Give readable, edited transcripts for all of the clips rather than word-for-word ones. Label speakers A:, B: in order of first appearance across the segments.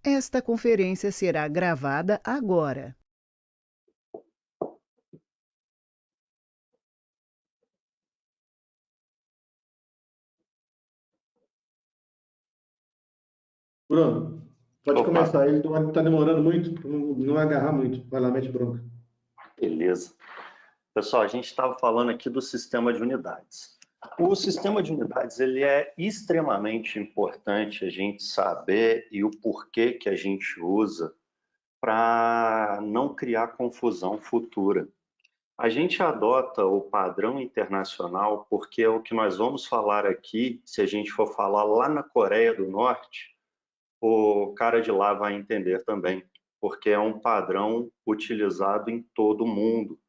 A: Esta conferência será gravada agora.
B: Bruno, pode
C: Opa,
B: começar. Ele não está demorando muito, não vai agarrar muito. Vai lá, mete bronca.
C: beleza. Pessoal, a gente estava falando aqui do sistema de unidades. O sistema de unidades ele é extremamente importante a gente saber e o porquê que a gente usa para não criar confusão futura. A gente adota o padrão internacional porque é o que nós vamos falar aqui, se a gente for falar lá na Coreia do Norte, o cara de lá vai entender também, porque é um padrão utilizado em todo o mundo.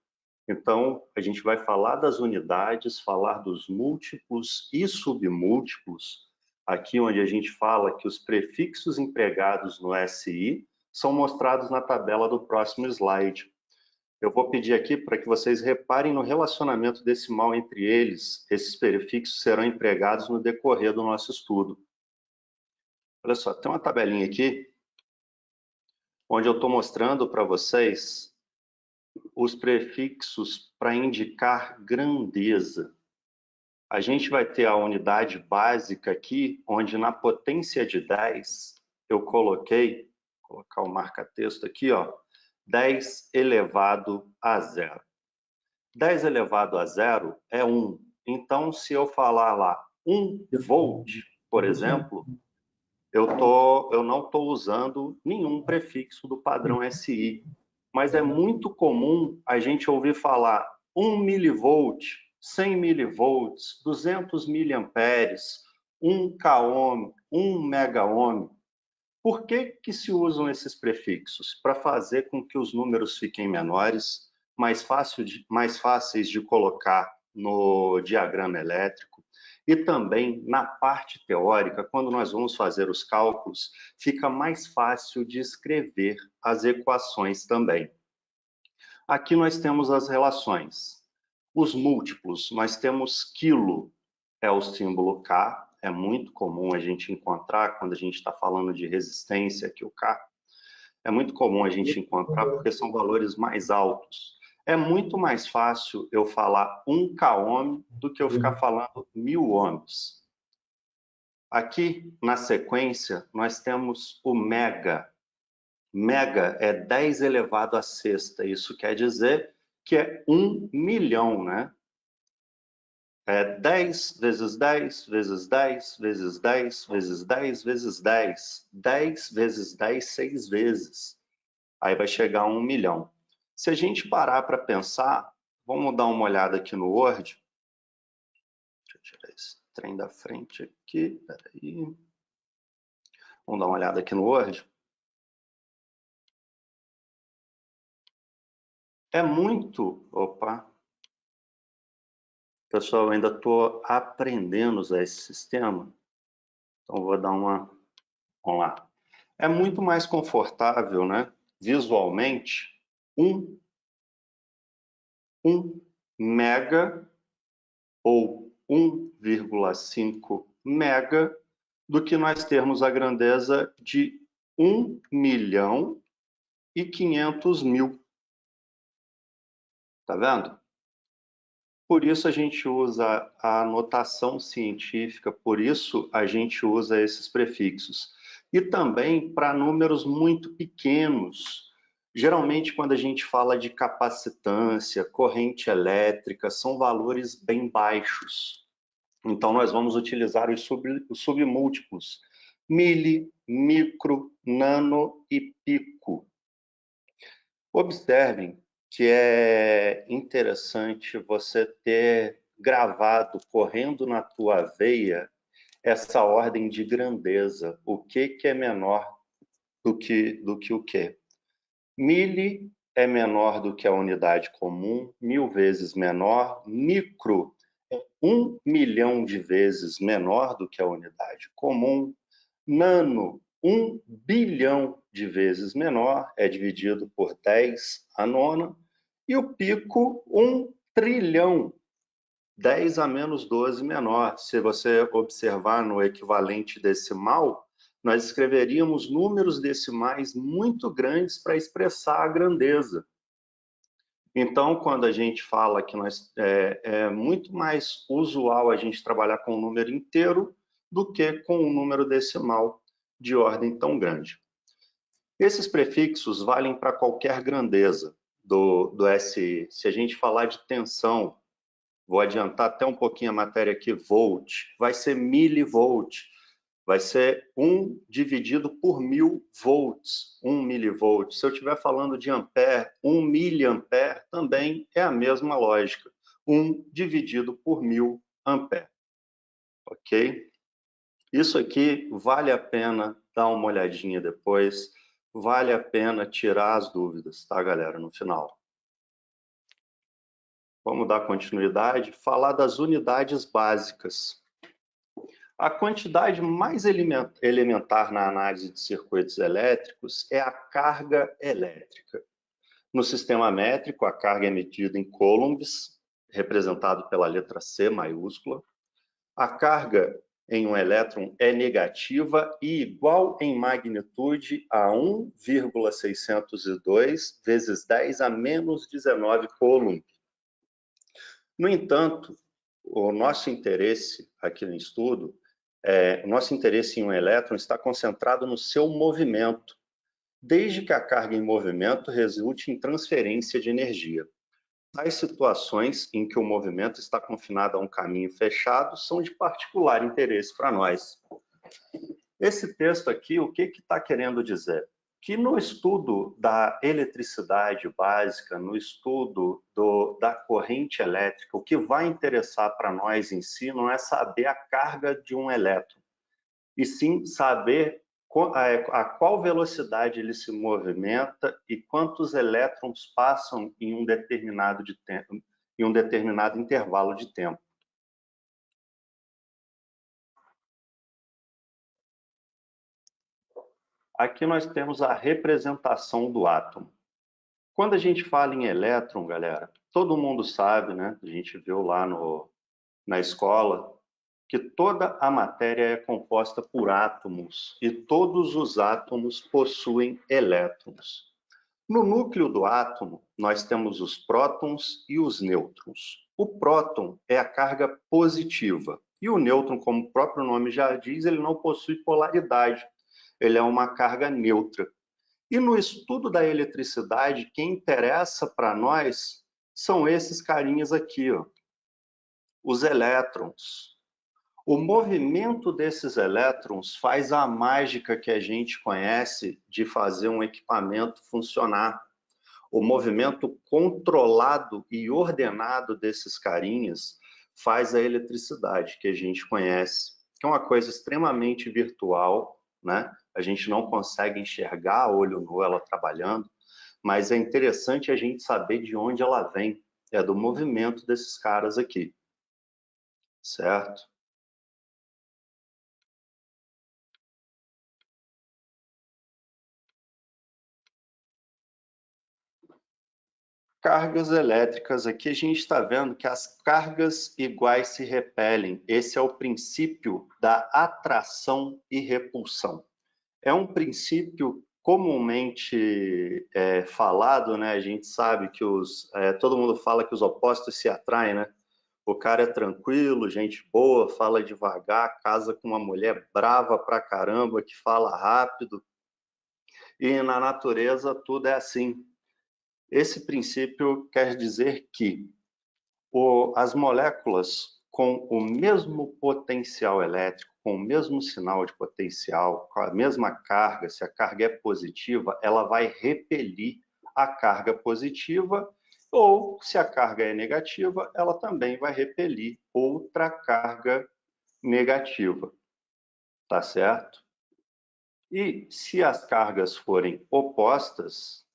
C: Então, a gente vai falar das unidades, falar dos múltiplos e submúltiplos, aqui onde a gente fala que os prefixos empregados no SI são mostrados na tabela do próximo slide. Eu vou pedir aqui para que vocês reparem no relacionamento decimal entre eles. Esses prefixos serão empregados no decorrer do nosso estudo. Olha só, tem uma tabelinha aqui, onde eu estou mostrando para vocês os prefixos para indicar grandeza. A gente vai ter a unidade básica aqui, onde na potência de 10, eu coloquei, vou colocar o marca-texto aqui, ó, 10 elevado a 0. 10 elevado a 0 é 1. Então, se eu falar lá 1 volt, por exemplo, eu não estou usando nenhum prefixo do padrão SI. Mas é muito comum a gente ouvir falar 1 milivolt, 100 milivolts, 200 miliamperes, 1 kΩ, 1 megaohm. Por que se usam esses prefixos? Para fazer com que os números fiquem menores, mais fáceis de colocar no diagrama elétrico, e também na parte teórica, quando nós vamos fazer os cálculos, fica mais fácil de escrever as equações também. Aqui nós temos as relações. Os múltiplos, nós temos quilo, é o símbolo K, é muito comum a gente encontrar quando a gente está falando de resistência, aqui o K. É muito comum a gente encontrar porque são valores mais altos. É muito mais fácil eu falar 1 kΩ do que eu ficar falando 1000 ohms. Aqui, na sequência, nós temos o mega. Mega é 10 elevado à sexta. Isso quer dizer que é 1 milhão, né? É 10 vezes 10 vezes 10 vezes 10 vezes 10 vezes 10. 10 vezes 10, 6 vezes. Aí vai chegar a 1 milhão. Se a gente parar para pensar, vamos dar uma olhada aqui no Word. Deixa eu tirar esse trem da frente aqui. Peraí. Vamos dar uma olhada aqui no Word. É muito... Opa! Pessoal, eu ainda estou aprendendo a usar esse sistema. Então, vou dar uma... Vamos lá. É muito mais confortável, né? Visualmente, 1 mega ou 1,5 mega do que nós termos a grandeza de 1 milhão e 500 mil. Tá vendo? Por isso a gente usa a notação científica, por isso a gente usa esses prefixos. E também para números muito pequenos. Geralmente, quando a gente fala de capacitância, corrente elétrica, são valores bem baixos. Então, nós vamos utilizar os submúltiplos: mili, micro, nano e pico. Observem que é interessante você ter gravado, correndo na tua veia, essa ordem de grandeza. O que é menor do que o quê? Mili é menor do que a unidade comum, 1000 vezes menor. Micro é 1 milhão de vezes menor do que a unidade comum. Nano, 1 bilhão de vezes menor, é dividido por 10 a nona. E o pico, 1 trilhão, 10 a menos 12 menor. Se você observar no equivalente decimal, nós escreveríamos números decimais muito grandes para expressar a grandeza. Então, quando a gente fala que é muito mais usual a gente trabalhar com um número inteiro do que com um número decimal de ordem tão grande. Esses prefixos valem para qualquer grandeza do SI. Se a gente falar de tensão, vou adiantar até um pouquinho a matéria aqui, volt, vai ser milivolt, vai ser 1 dividido por 1000 volts, 1 milivolt. Se eu estiver falando de ampere, 1 miliampere, também é a mesma lógica, 1 dividido por 1000 ampere, ok? Isso aqui vale a pena dar uma olhadinha depois, vale a pena tirar as dúvidas, tá, galera, no final. Vamos dar continuidade, falar das unidades básicas. A quantidade mais elementar na análise de circuitos elétricos é a carga elétrica. No sistema métrico, a carga é medida em coulombs, representado pela letra C maiúscula. A carga em um elétron é negativa e igual em magnitude a 1,602 vezes 10 a menos 19 coulomb. No entanto, o nosso interesse aqui no estudo, o nosso interesse em um elétron está concentrado no seu movimento, desde que a carga em movimento resulte em transferência de energia. As situações em que o movimento está confinado a um caminho fechado são de particular interesse para nós. Esse texto aqui, o que está querendo dizer? Que no estudo da eletricidade básica, no estudo da corrente elétrica, o que vai interessar para nós em si não é saber a carga de um elétron, e sim saber a qual velocidade ele se movimenta e quantos elétrons passam em um determinado intervalo de tempo. Aqui nós temos a representação do átomo. Quando a gente fala em elétron, galera, todo mundo sabe, né? A gente viu lá na escola, que toda a matéria é composta por átomos e todos os átomos possuem elétrons. No núcleo do átomo, nós temos os prótons e os nêutrons. O próton é a carga positiva e o nêutron, como o próprio nome já diz, ele não possui polaridade, ele é uma carga neutra. E no estudo da eletricidade, quem interessa para nós são esses carinhas aqui, ó, os elétrons. O movimento desses elétrons faz a mágica que a gente conhece de fazer um equipamento funcionar. O movimento controlado e ordenado desses carinhas faz a eletricidade que a gente conhece, que é uma coisa extremamente virtual, né? A gente não consegue enxergar a olho nu ela trabalhando, mas é interessante a gente saber de onde ela vem. É do movimento desses caras aqui, certo? Cargas elétricas, aqui a gente está vendo que as cargas iguais se repelem. Esse é o princípio da atração e repulsão. É um princípio comumente falado, né? A gente sabe que todo mundo fala que os opostos se atraem, né? O cara é tranquilo, gente boa, fala devagar, casa com uma mulher brava pra caramba, que fala rápido. E na natureza tudo é assim. Esse princípio quer dizer que as moléculas com o mesmo potencial elétrico, com o mesmo sinal de potencial, com a mesma carga, se a carga é positiva, ela vai repelir a carga positiva, ou se a carga é negativa, ela também vai repelir outra carga negativa. Tá certo? E se as cargas forem opostas,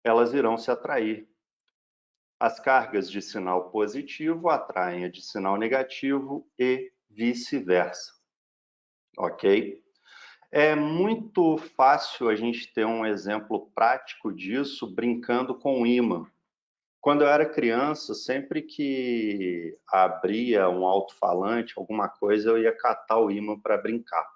C: elas irão se atrair. As cargas de sinal positivo atraem a de sinal negativo e vice-versa. Ok? É muito fácil a gente ter um exemplo prático disso brincando com o ímã. Quando eu era criança, sempre que abria um alto-falante, alguma coisa, eu ia catar o ímã para brincar.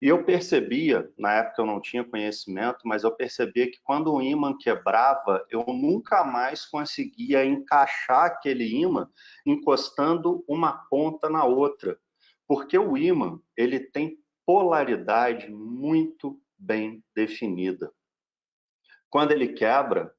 C: E eu percebia, na época eu não tinha conhecimento, mas eu percebia que quando o ímã quebrava, eu nunca mais conseguia encaixar aquele ímã encostando uma ponta na outra, porque o ímã ele tem polaridade muito bem definida. Quando ele quebra,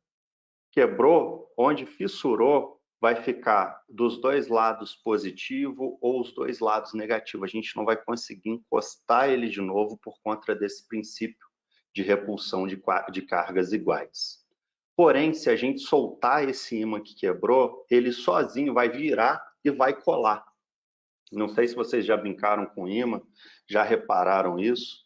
C: quebrou, onde fissurou, vai ficar dos dois lados positivo ou os dois lados negativo. A gente não vai conseguir encostar ele de novo por conta desse princípio de repulsão de cargas iguais. Porém, se a gente soltar esse ímã que quebrou, ele sozinho vai virar e vai colar. Não sei se vocês já brincaram com ímã, já repararam isso.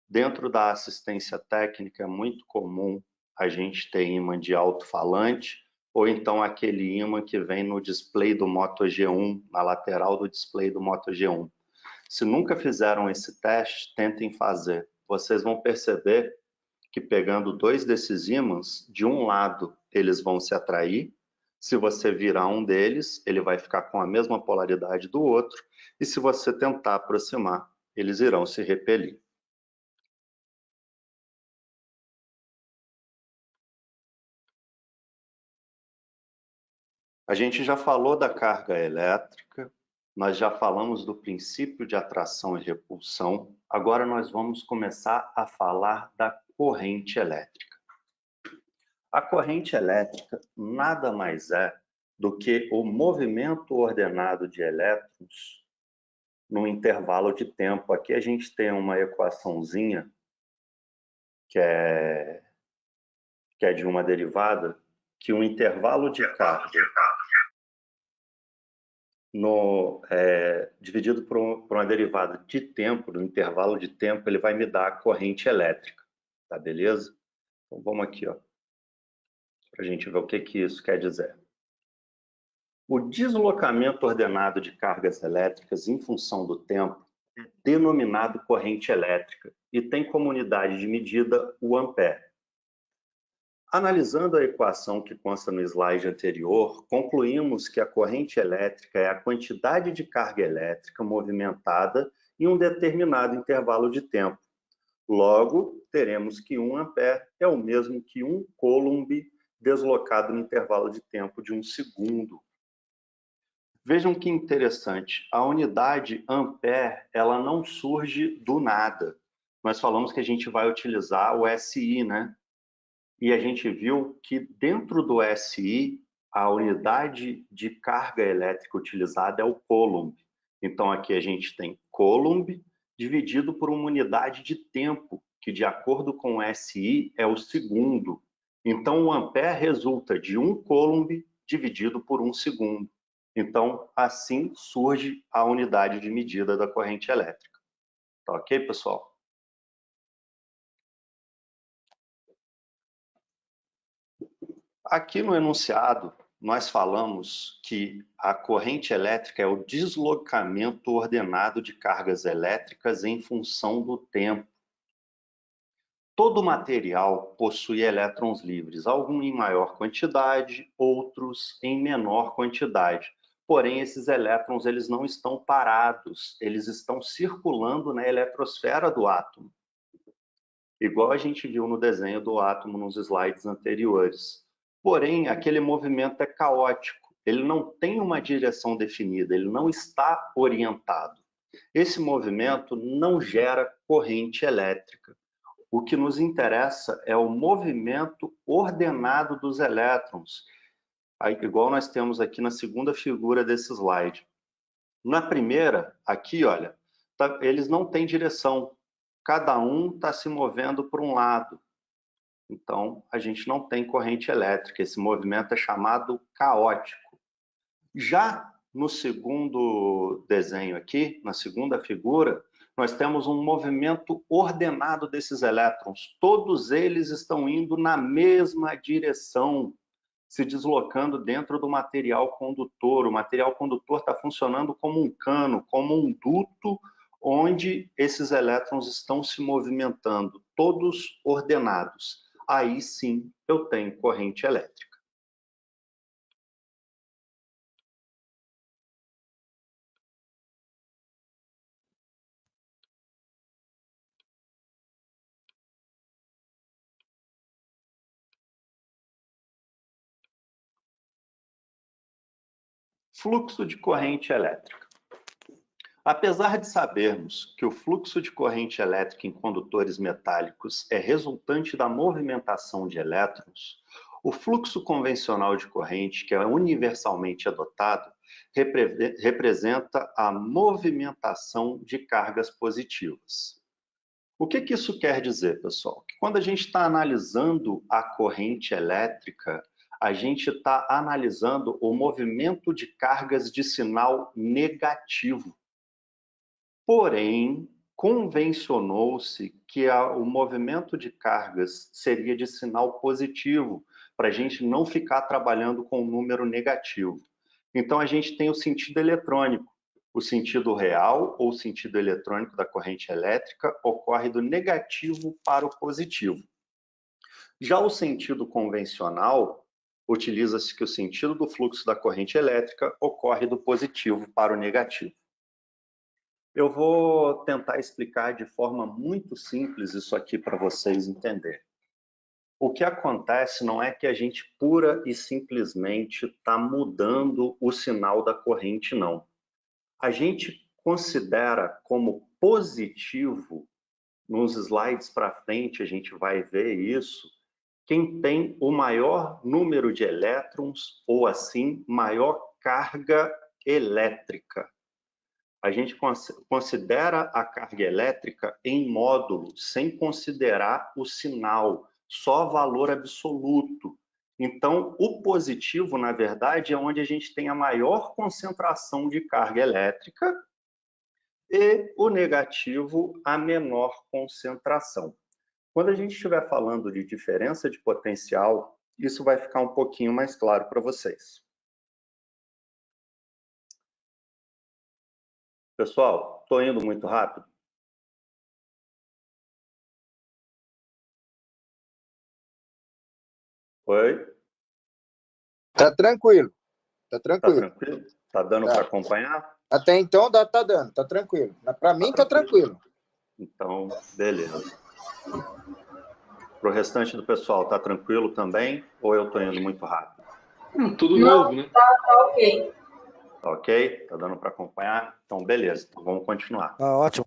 C: Dentro da assistência técnica é muito comum a gente ter ímã de alto-falante ou então aquele ímã que vem no display do Moto G1, na lateral do display do Moto G1. Se nunca fizeram esse teste, tentem fazer. Vocês vão perceber que pegando dois desses ímãs, de um lado eles vão se atrair, se você virar um deles, ele vai ficar com a mesma polaridade do outro, e se você tentar aproximar, eles irão se repelir. A gente já falou da carga elétrica, nós já falamos do princípio de atração e repulsão, agora nós vamos começar a falar da corrente elétrica. A corrente elétrica nada mais é do que o movimento ordenado de elétrons num intervalo de tempo. Aqui a gente tem uma equaçãozinha que é de uma derivada, que o intervalo de carga dividido por uma derivada de tempo, no intervalo de tempo, ele vai me dar a corrente elétrica, tá beleza? Então vamos aqui, ó, para a gente ver o que isso quer dizer. O deslocamento ordenado de cargas elétricas em função do tempo é denominado corrente elétrica e tem como unidade de medida o ampere. Analisando a equação que consta no slide anterior, concluímos que a corrente elétrica é a quantidade de carga elétrica movimentada em um determinado intervalo de tempo. Logo, teremos que 1 ampere é o mesmo que 1 coulomb deslocado no intervalo de tempo de 1 segundo. Vejam que interessante, a unidade ampere, ela não surge do nada. Nós falamos que a gente vai utilizar o SI, né? E a gente viu que dentro do SI, a unidade de carga elétrica utilizada é o coulomb. Então aqui a gente tem coulomb dividido por uma unidade de tempo, que de acordo com o SI é o segundo. Então o ampere resulta de 1 coulomb dividido por 1 segundo. Então assim surge a unidade de medida da corrente elétrica. Tá ok, pessoal? Aqui no enunciado, nós falamos que a corrente elétrica é o deslocamento ordenado de cargas elétricas em função do tempo. Todo material possui elétrons livres, alguns em maior quantidade, outros em menor quantidade. Porém, esses elétrons eles não estão parados, eles estão circulando na eletrosfera do átomo. Igual a gente viu no desenho do átomo nos slides anteriores. Porém, aquele movimento é caótico, ele não tem uma direção definida, ele não está orientado. Esse movimento não gera corrente elétrica. O que nos interessa é o movimento ordenado dos elétrons, igual nós temos aqui na segunda figura desse slide. Na primeira, aqui, olha, eles não têm direção, cada um está se movendo por um lado. Então, a gente não tem corrente elétrica, esse movimento é chamado caótico. Já no segundo desenho aqui, na segunda figura, nós temos um movimento ordenado desses elétrons. Todos eles estão indo na mesma direção, se deslocando dentro do material condutor. O material condutor está funcionando como um cano, como um duto, onde esses elétrons estão se movimentando, todos ordenados. Aí sim eu tenho corrente elétrica. Fluxo de corrente elétrica. Apesar de sabermos que o fluxo de corrente elétrica em condutores metálicos é resultante da movimentação de elétrons, o fluxo convencional de corrente, que é universalmente adotado, representa a movimentação de cargas positivas. O que isso quer dizer, pessoal? Que quando a gente está analisando a corrente elétrica, a gente está analisando o movimento de cargas de sinal negativo. Porém, convencionou-se que o movimento de cargas seria de sinal positivo, para a gente não ficar trabalhando com um número negativo. Então, a gente tem o sentido eletrônico. O sentido real ou sentido eletrônico da corrente elétrica ocorre do negativo para o positivo. Já o sentido convencional, utiliza-se que o sentido do fluxo da corrente elétrica ocorre do positivo para o negativo. Eu vou tentar explicar de forma muito simples isso aqui para vocês entenderem. O que acontece não é que a gente pura e simplesmente está mudando o sinal da corrente, não. A gente considera como positivo, nos slides para frente a gente vai ver isso, quem tem o maior número de elétrons ou assim, maior carga elétrica. A gente considera a carga elétrica em módulo, sem considerar o sinal, só valor absoluto. Então, o positivo, na verdade, é onde a gente tem a maior concentração de carga elétrica e o negativo, a menor concentração. Quando a gente estiver falando de diferença de potencial, isso vai ficar um pouquinho mais claro para vocês. Pessoal, estou indo muito rápido? Oi?
D: Tá tranquilo. Tá
C: Tá
D: tranquilo.
C: tranquilo? Tá dando para acompanhar?
D: Até então tá dando, tá tranquilo. Para mim tá tranquilo.
C: Então, beleza. Para o restante do pessoal, tá tranquilo também? Ou eu tô indo muito rápido?
B: Tudo novo, né?
E: Tá ok.
C: Tá ok? Tá dando para acompanhar? Então, beleza. Então, vamos continuar.
D: Ótimo.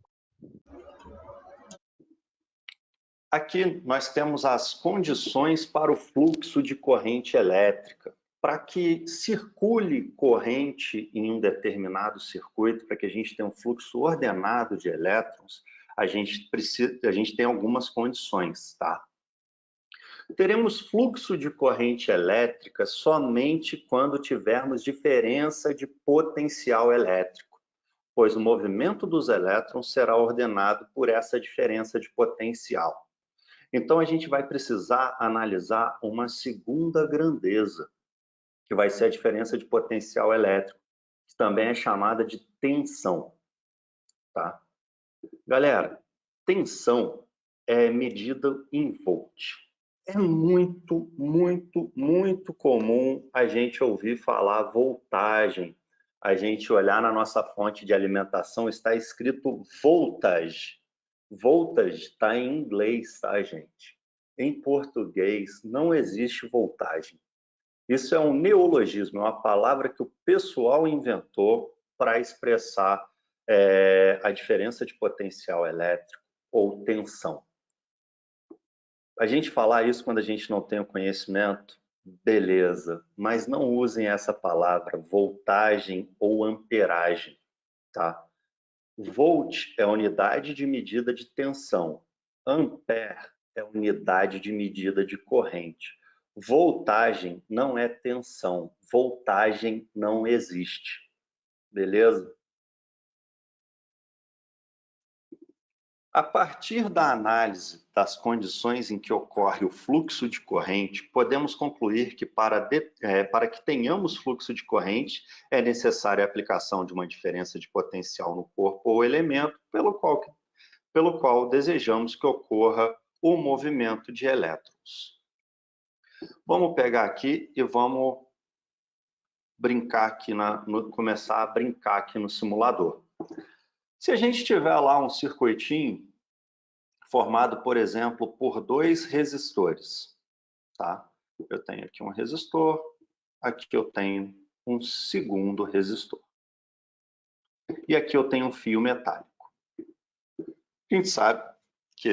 C: Aqui nós temos as condições para o fluxo de corrente elétrica. Para que circule corrente em um determinado circuito, para que a gente tenha um fluxo ordenado de elétrons, a gente tem algumas condições, tá? Teremos fluxo de corrente elétrica somente quando tivermos diferença de potencial elétrico, pois o movimento dos elétrons será ordenado por essa diferença de potencial. Então, a gente vai precisar analisar uma segunda grandeza, que vai ser a diferença de potencial elétrico, que também é chamada de tensão. Tá? Galera, tensão é medida em volt. É muito, muito, muito comum a gente ouvir falar voltagem. A gente olhar na nossa fonte de alimentação, está escrito voltage. Voltage está em inglês, tá, gente? Em português não existe voltagem. Isso é um neologismo, é uma palavra que o pessoal inventou para expressar a diferença de potencial elétrico ou tensão. A gente falar isso quando a gente não tem o conhecimento, beleza, mas não usem essa palavra voltagem ou amperagem, tá? Volt é unidade de medida de tensão, ampere é unidade de medida de corrente. Voltagem não é tensão, voltagem não existe, beleza? A partir da análise das condições em que ocorre o fluxo de corrente, podemos concluir que para que tenhamos fluxo de corrente, é necessária a aplicação de uma diferença de potencial no corpo ou elemento pelo qual desejamos que ocorra o movimento de elétrons. Vamos pegar aqui e vamos brincar aqui começar a brincar aqui no simulador. Se a gente tiver lá um circuitinho formado, por exemplo, por 2 resistores, tá? Eu tenho aqui um resistor, aqui eu tenho um segundo resistor. E aqui eu tenho um fio metálico. A gente sabe que,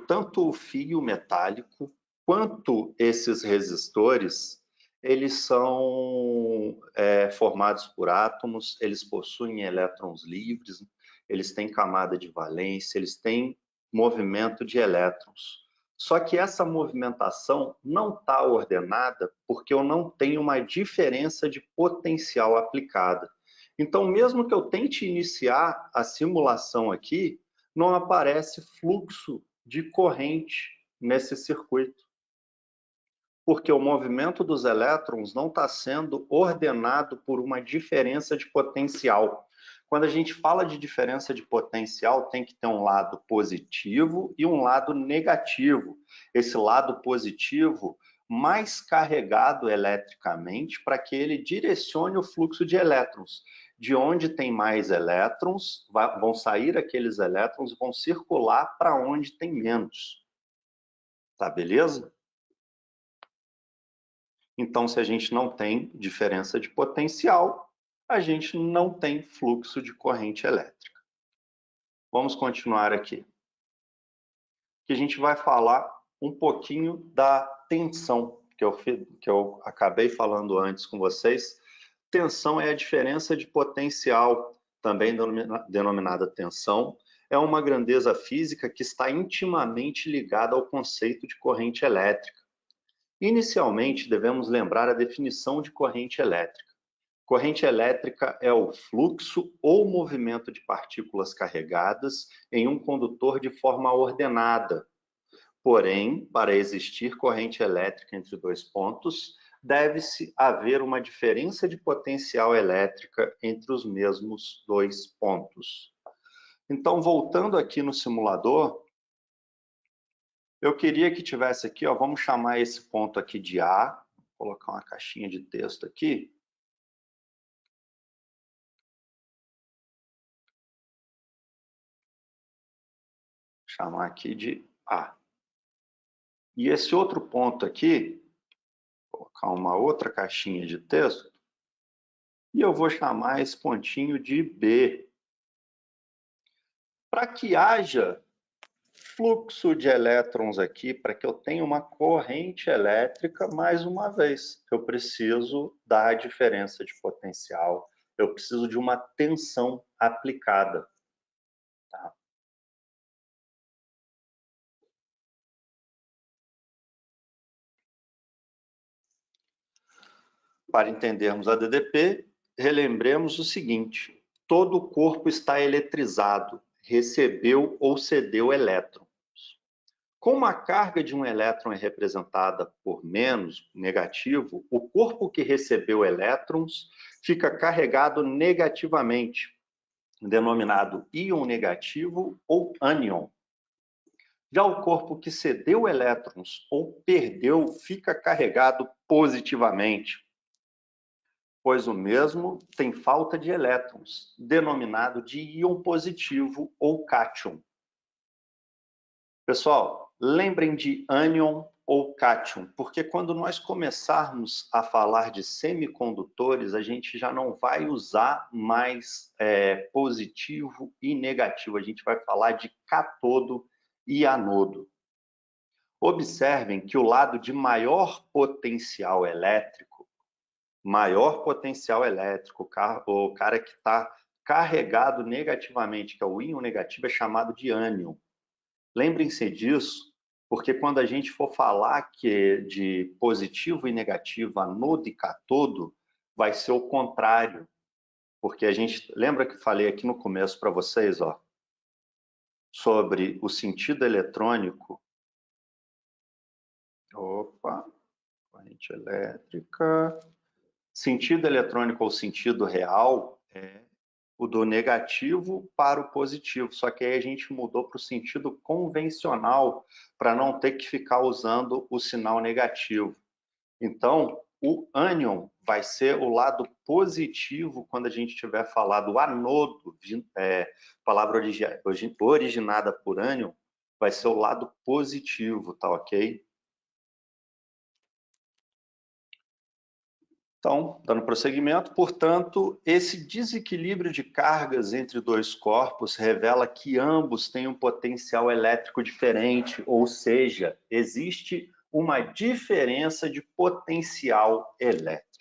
C: tanto o fio metálico quanto esses resistores, eles são formados por átomos, eles possuem elétrons livres, eles têm camada de valência, eles têm movimento de elétrons. Só que essa movimentação não está ordenada porque eu não tenho uma diferença de potencial aplicada. Então, mesmo que eu tente iniciar a simulação aqui, não aparece fluxo de corrente nesse circuito, porque o movimento dos elétrons não está sendo ordenado por uma diferença de potencial. Quando a gente fala de diferença de potencial, tem que ter um lado positivo e um lado negativo. Esse lado positivo mais carregado eletricamente para que ele direcione o fluxo de elétrons. De onde tem mais elétrons, vão sair aqueles elétrons e vão circular para onde tem menos. Tá, beleza? Então, se a gente não tem diferença de potencial, a gente não tem fluxo de corrente elétrica. Vamos continuar aqui. Que a gente vai falar um pouquinho da tensão, que eu acabei falando antes com vocês. Tensão é a diferença de potencial, também denominada tensão. É uma grandeza física que está intimamente ligada ao conceito de corrente elétrica. Inicialmente, devemos lembrar a definição de corrente elétrica. Corrente elétrica é o fluxo ou movimento de partículas carregadas em um condutor de forma ordenada. Porém, para existir corrente elétrica entre dois pontos, deve-se haver uma diferença de potencial elétrica entre os mesmos dois pontos. Então, voltando aqui no simulador, eu queria que tivesse aqui, ó, vamos chamar esse ponto aqui de A, vou colocar uma caixinha de texto aqui. Chamar aqui de A. E esse outro ponto aqui, vou colocar uma outra caixinha de texto, e eu vou chamar esse pontinho de B. Para que haja fluxo de elétrons aqui, para que eu tenha uma corrente elétrica, mais uma vez, eu preciso da diferença de potencial, eu preciso de uma tensão aplicada. Tá? Para entendermos a DDP, relembremos o seguinte: todo o corpo está eletrizado, recebeu ou cedeu elétrons. Como a carga de um elétron é representada por menos, negativo, o corpo que recebeu elétrons fica carregado negativamente, denominado íon negativo ou ânion. Já o corpo que cedeu elétrons ou perdeu fica carregado positivamente, pois o mesmo tem falta de elétrons, denominado de íon positivo ou cátion. Pessoal, lembrem de ânion ou cátion, porque quando nós começarmos a falar de semicondutores, a gente já não vai usar mais positivo e negativo, a gente vai falar de cátodo e anodo. Observem que o lado de maior potencial elétrico, o cara que está carregado negativamente, que é o íon negativo, é chamado de ânion. Lembrem-se disso, porque quando a gente for falar de positivo e negativo, anodo e cátodo, vai ser o contrário. Porque a gente, lembra que falei aqui no começo para vocês, ó, sobre o sentido eletrônico. Opa, corrente elétrica. Sentido eletrônico ou sentido real é o do negativo para o positivo, só que aí a gente mudou para o sentido convencional, para não ter que ficar usando o sinal negativo. Então, o ânion vai ser o lado positivo quando a gente tiver falado anodo, palavra originada por ânion, vai ser o lado positivo, tá ok? Então, dando prosseguimento, portanto, esse desequilíbrio de cargas entre dois corpos revela que ambos têm um potencial elétrico diferente, ou seja, existe uma diferença de potencial elétrico.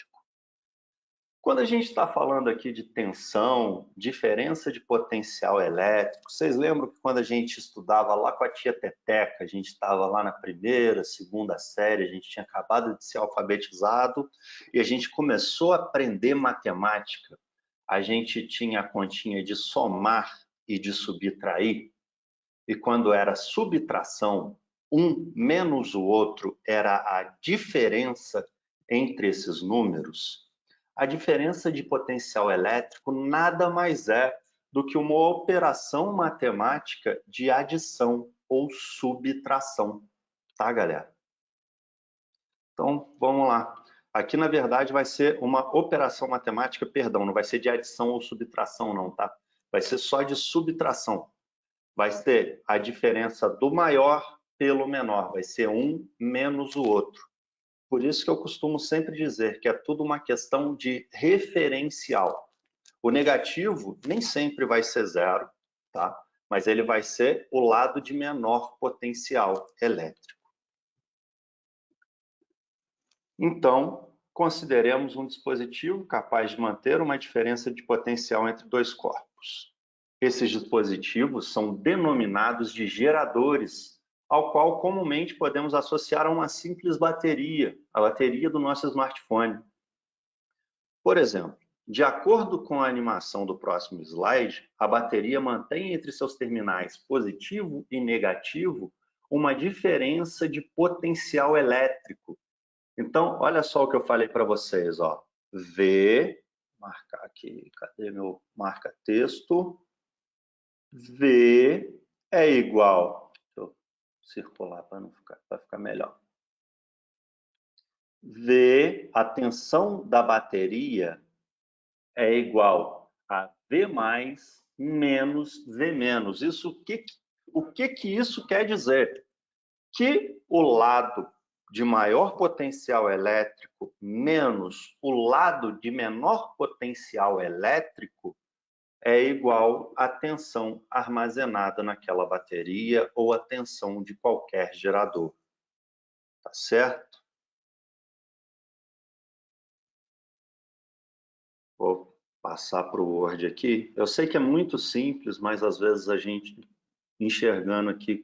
C: Quando a gente está falando aqui de tensão, diferença de potencial elétrico, vocês lembram que quando a gente estudava lá com a tia Teteca, a gente estava lá na primeira, segunda série, a gente tinha acabado de ser alfabetizado e a gente começou a aprender matemática. A gente tinha a continha de somar e de subtrair, e quando era subtração, um menos o outro era a diferença entre esses números. A diferença de potencial elétrico nada mais é do que uma operação matemática de adição ou subtração, tá, galera? Então, vamos lá. Aqui, na verdade, vai ser uma operação matemática, perdão, não vai ser de adição ou subtração, não, tá? Vai ser só de subtração. Vai ser a diferença do maior pelo menor, vai ser um menos o outro. Por isso que eu costumo sempre dizer que é tudo uma questão de referencial. O negativo nem sempre vai ser zero, tá? Mas ele vai ser o lado de menor potencial elétrico. Então, consideremos um dispositivo capaz de manter uma diferença de potencial entre dois corpos. Esses dispositivos são denominados de geradores, ao qual comumente podemos associar a uma simples bateria, a bateria do nosso smartphone. Por exemplo, de acordo com a animação do próximo slide, a bateria mantém entre seus terminais positivo e negativo uma diferença de potencial elétrico. Então, olha só o que eu falei para vocês, ó. V, marcar aqui, cadê meu marca-texto? V é igual, deixa eu circular para ficar melhor. V, a tensão da bateria é igual a V mais menos V menos. O que isso quer dizer? Que o lado de maior potencial elétrico menos o lado de menor potencial elétrico é igual à tensão armazenada naquela bateria ou a tensão de qualquer gerador. Tá certo? Vou passar para o Word aqui. Eu sei que é muito simples, mas às vezes a gente enxergando aqui,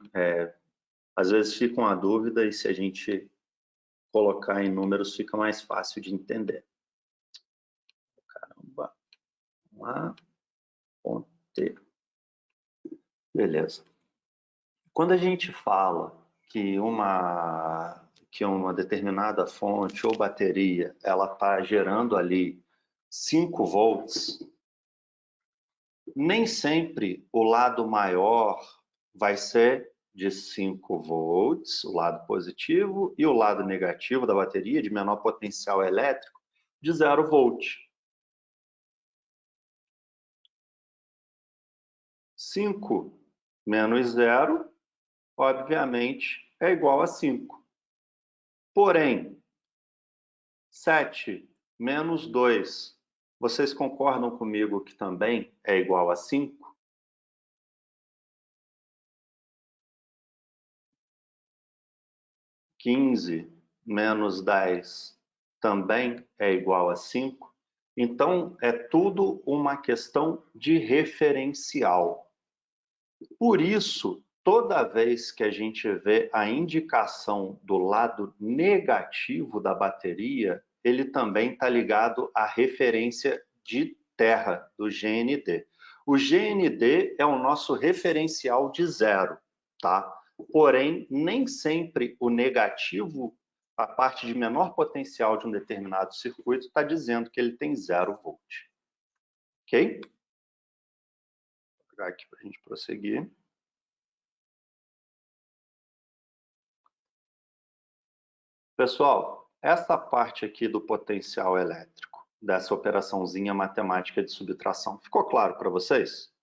C: às vezes fica uma dúvida e se a gente colocar em números fica mais fácil de entender. Caramba. Vamos lá. Ponteiro. Beleza. Quando a gente fala que uma determinada fonte ou bateria ela está gerando ali 5 volts, nem sempre o lado maior vai ser de 5 volts, o lado positivo, e o lado negativo da bateria, de menor potencial elétrico, de 0 volt. 5 menos 0, obviamente, é igual a 5. Porém, 7 menos 2, vocês concordam comigo que também é igual a 5? 15 menos 10 também é igual a 5. Então, é tudo uma questão de referencial. Por isso, toda vez que a gente vê a indicação do lado negativo da bateria, ele também está ligado à referência de terra, do GND. O GND é o nosso referencial de 0, tá? Porém, nem sempre o negativo, a parte de menor potencial de um determinado circuito, está dizendo que ele tem 0 volt. Ok? Vou pegar aqui para a gente prosseguir. Pessoal, essa parte aqui do potencial elétrico, dessa operaçãozinha matemática de subtração, ficou claro para vocês?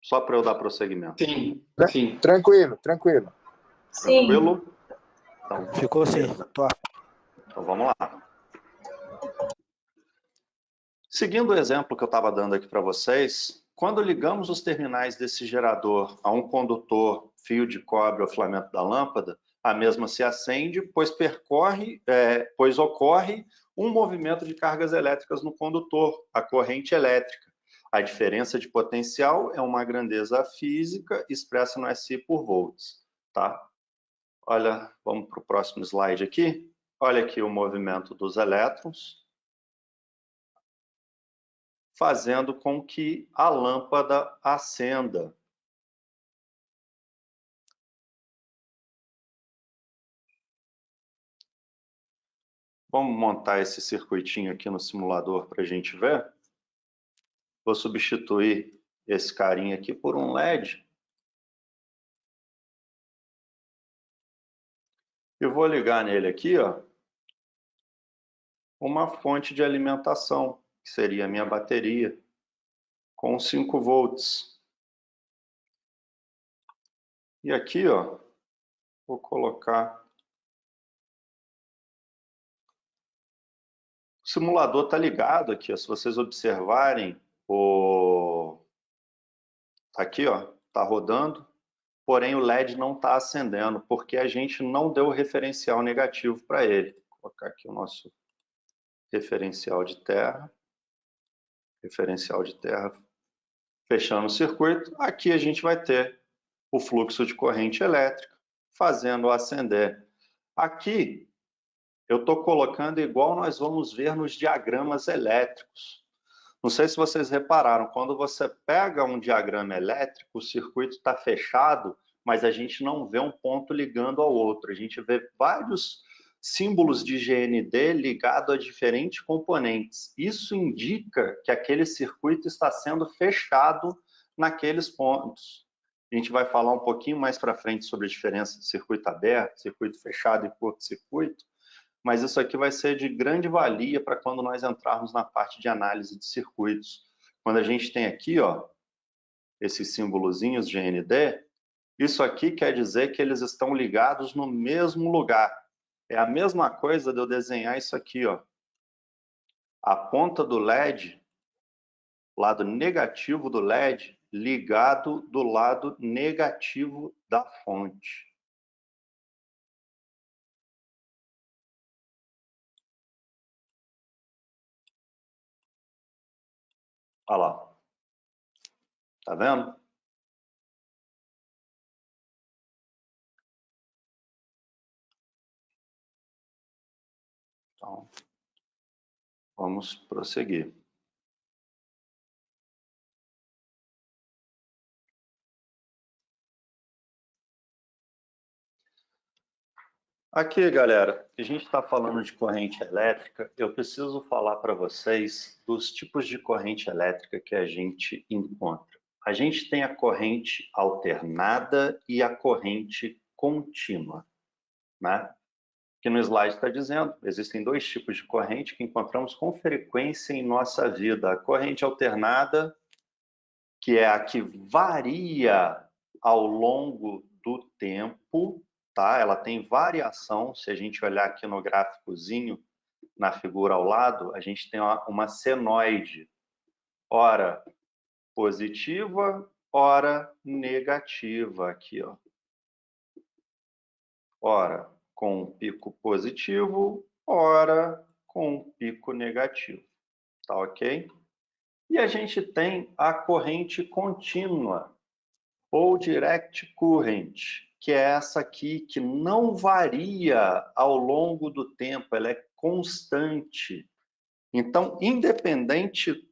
C: Só para eu dar prosseguimento.
B: Sim, sim.
D: Tranquilo, tranquilo.
C: Tranquilo? Então,
E: ficou sim. Top.
C: Então vamos lá. Seguindo o exemplo que eu estava dando aqui para vocês, quando ligamos os terminais desse gerador a um condutor, fio de cobre ou filamento da lâmpada, a mesma se acende, pois ocorre um movimento de cargas elétricas no condutor, a corrente elétrica. A diferença de potencial é uma grandeza física expressa no SI por volts. Tá? Olha, vamos para o próximo slide aqui. Olha aqui o movimento dos elétrons, fazendo com que a lâmpada acenda. Vamos montar esse circuitinho aqui no simulador para a gente ver. Vou substituir esse carinha aqui por um LED. E vou ligar nele aqui, ó, uma fonte de alimentação, que seria a minha bateria, com 5 volts. E aqui, ó, vou colocar... O simulador está ligado aqui, ó, se vocês observarem, aqui, ó, está rodando, porém o LED não está acendendo, porque a gente não deu o referencial negativo para ele. Vou colocar aqui o nosso referencial de terra. Referencial de terra fechando o circuito. Aqui a gente vai ter o fluxo de corrente elétrica fazendo acender. Aqui eu estou colocando igual nós vamos ver nos diagramas elétricos. Não sei se vocês repararam, quando você pega um diagrama elétrico, o circuito está fechado, mas a gente não vê um ponto ligando ao outro. A gente vê vários símbolos de GND ligados a diferentes componentes. Isso indica que aquele circuito está sendo fechado naqueles pontos. A gente vai falar um pouquinho mais para frente sobre a diferença de circuito aberto, circuito fechado e curto-circuito, mas isso aqui vai ser de grande valia para quando nós entrarmos na parte de análise de circuitos. Quando a gente tem aqui, ó, esses símbolozinhos de GND, isso aqui quer dizer que eles estão ligados no mesmo lugar. É a mesma coisa de eu desenhar isso aqui, ó. A ponta do LED, lado negativo do LED, ligado do lado negativo da fonte. Olha lá. Tá vendo? Então, vamos prosseguir. Aqui, galera, a gente está falando de corrente elétrica, eu preciso falar para vocês dos tipos de corrente elétrica que a gente encontra. A gente tem a corrente alternada e a corrente contínua, né? Que no slide está dizendo, existem dois tipos de corrente que encontramos com frequência em nossa vida. A corrente alternada, que é a que varia ao longo do tempo, tá? Ela tem variação, se a gente olhar aqui no gráficozinho, na figura ao lado, a gente tem uma senoide, ora positiva, ora negativa, aqui, ó. Ora com um pico positivo, ora com um pico negativo, tá ok? E a gente tem a corrente contínua, ou direct current, que é essa aqui que não varia ao longo do tempo, ela é constante. Então, independente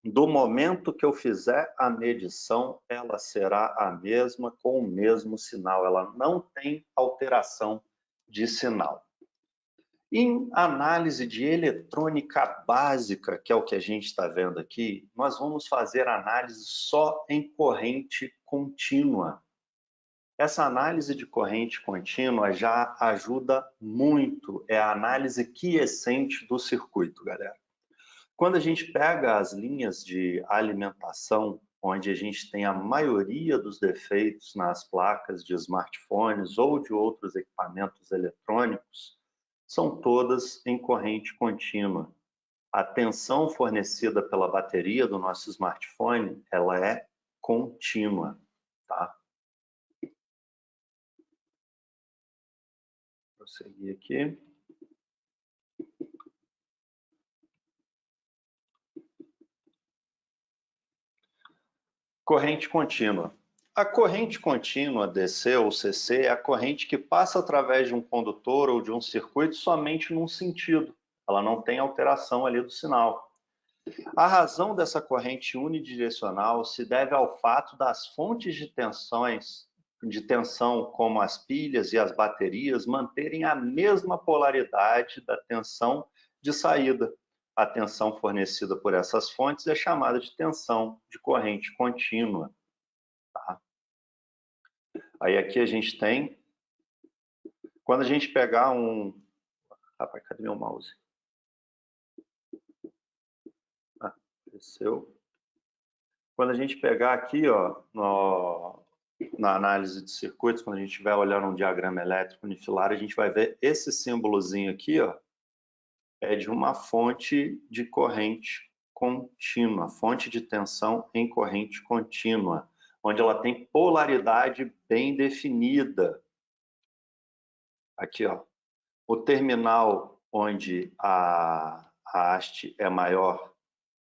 C: do momento que eu fizer a medição, ela será a mesma com o mesmo sinal, ela não tem alteração de sinal. Em análise de eletrônica básica, que é o que a gente está vendo aqui, nós vamos fazer análise só em corrente contínua. Essa análise de corrente contínua já ajuda muito, é a análise quiescente do circuito, galera. Quando a gente pega as linhas de alimentação onde a gente tem a maioria dos defeitos nas placas de smartphones ou de outros equipamentos eletrônicos, são todas em corrente contínua. A tensão fornecida pela bateria do nosso smartphone, ela é contínua, tá? Vou prosseguir aqui. Corrente contínua. A corrente contínua DC ou CC é a corrente que passa através de um condutor ou de um circuito somente num sentido. Ela não tem alteração ali do sinal. A razão dessa corrente unidirecional se deve ao fato das fontes de tensão, como as pilhas e as baterias, manterem a mesma polaridade da tensão de saída. A tensão fornecida por essas fontes é chamada de tensão de corrente contínua. Tá? Aí aqui a gente tem, quando a gente pegar um... Rapaz, cadê meu mouse? Ah, desceu. Quando a gente pegar aqui, ó, na análise de circuitos, quando a gente estiver olhando um diagrama elétrico unifilar, a gente vai ver esse símbolozinho aqui, ó, é de uma fonte de corrente contínua, fonte de tensão em corrente contínua, onde ela tem polaridade bem definida. Aqui, ó, o terminal onde a haste é maior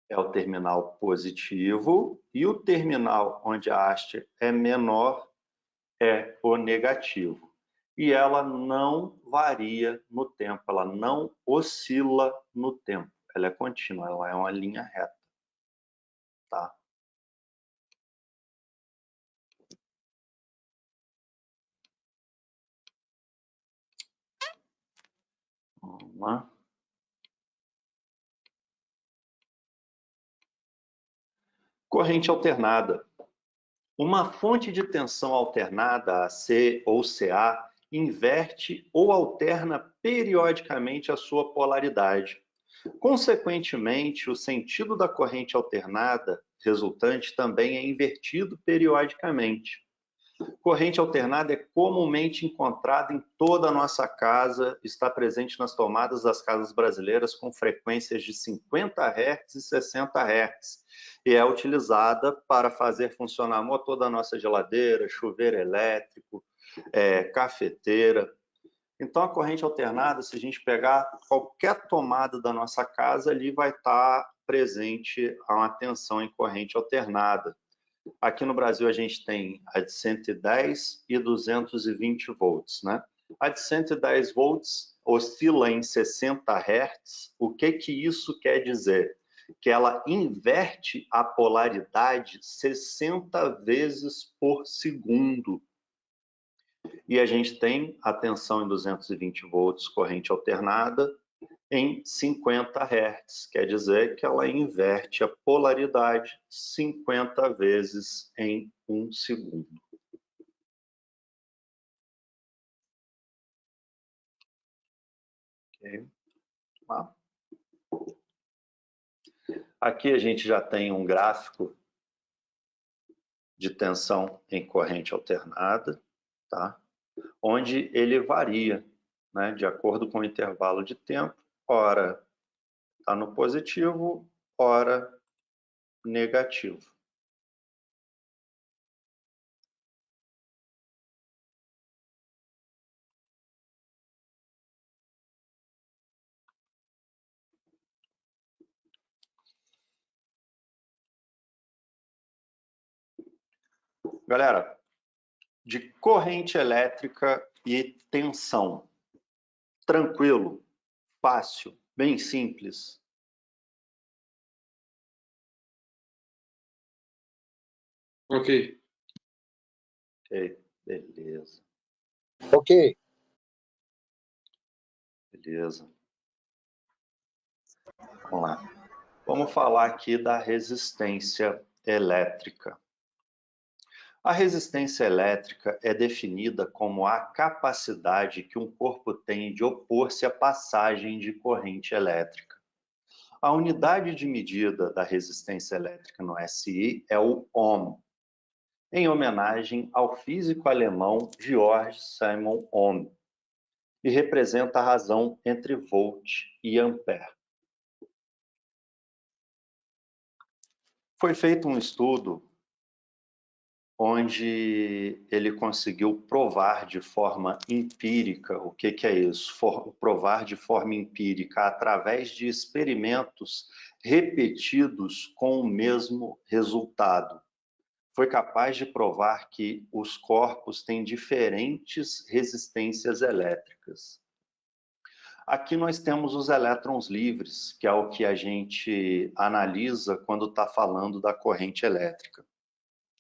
C: é o terminal positivo e o terminal onde a haste é menor é o negativo. E ela não varia no tempo, ela não oscila no tempo. Ela é contínua, ela é uma linha reta. Tá? Vamos lá. Corrente alternada. Uma fonte de tensão alternada, AC ou CA, inverte ou alterna periodicamente a sua polaridade. Consequentemente, o sentido da corrente alternada resultante também é invertido periodicamente. Corrente alternada é comumente encontrada em toda a nossa casa, está presente nas tomadas das casas brasileiras com frequências de 50 Hz e 60 Hz, e é utilizada para fazer funcionar motor da nossa geladeira, chuveiro elétrico, cafeteira. Então, a corrente alternada, se a gente pegar qualquer tomada da nossa casa, ali vai estar presente uma tensão em corrente alternada. Aqui no Brasil, a gente tem a de 110 e 220 volts, né? A de 110 volts oscila em 60 Hz. O que isso quer dizer? Que ela inverte a polaridade 60 vezes por segundo. E a gente tem a tensão em 220 volts, corrente alternada, em 50 Hz. Quer dizer que ela inverte a polaridade 50 vezes em 1 segundo. Okay. Aqui a gente já tem um gráfico de tensão em corrente alternada, tá? Onde ele varia, né, de acordo com o intervalo de tempo, ora está no positivo, ora negativo. Galera, de corrente elétrica e tensão. Tranquilo, fácil, bem simples.
B: Ok.
C: Ok, beleza.
D: Ok.
C: Beleza. Vamos lá. Vamos falar aqui da resistência elétrica. A resistência elétrica é definida como a capacidade que um corpo tem de opor-se à passagem de corrente elétrica. A unidade de medida da resistência elétrica no SI é o ohm, em homenagem ao físico alemão Georg Simon Ohm, e representa a razão entre volt e ampere. Foi feito um estudo onde ele conseguiu provar de forma empírica. O que é isso? Provar de forma empírica através de experimentos repetidos com o mesmo resultado. Foi capaz de provar que os corpos têm diferentes resistências elétricas. Aqui nós temos os elétrons livres, que é o que a gente analisa quando está falando da corrente elétrica.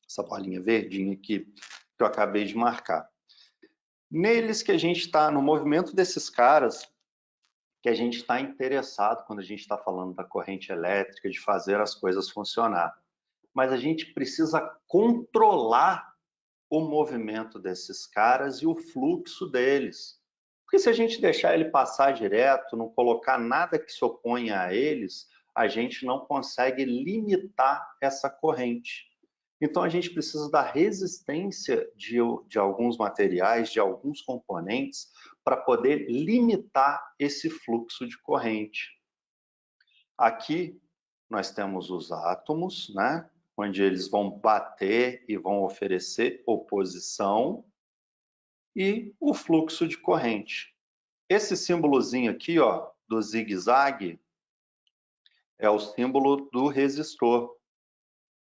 C: Essa bolinha verdinha aqui que eu acabei de marcar. Neles que a gente está, no movimento desses caras, que a gente está interessado quando a gente está falando da corrente elétrica, de fazer as coisas funcionar. Mas a gente precisa controlar o movimento desses caras e o fluxo deles. Porque se a gente deixar ele passar direto, não colocar nada que se oponha a eles, a gente não consegue limitar essa corrente. Então, a gente precisa da resistência de alguns materiais, de alguns componentes, para poder limitar esse fluxo de corrente. Aqui, nós temos os átomos, né? Onde eles vão bater e vão oferecer oposição, e o fluxo de corrente. Esse símbolozinho aqui, ó, do zigue-zague, é o símbolo do resistor.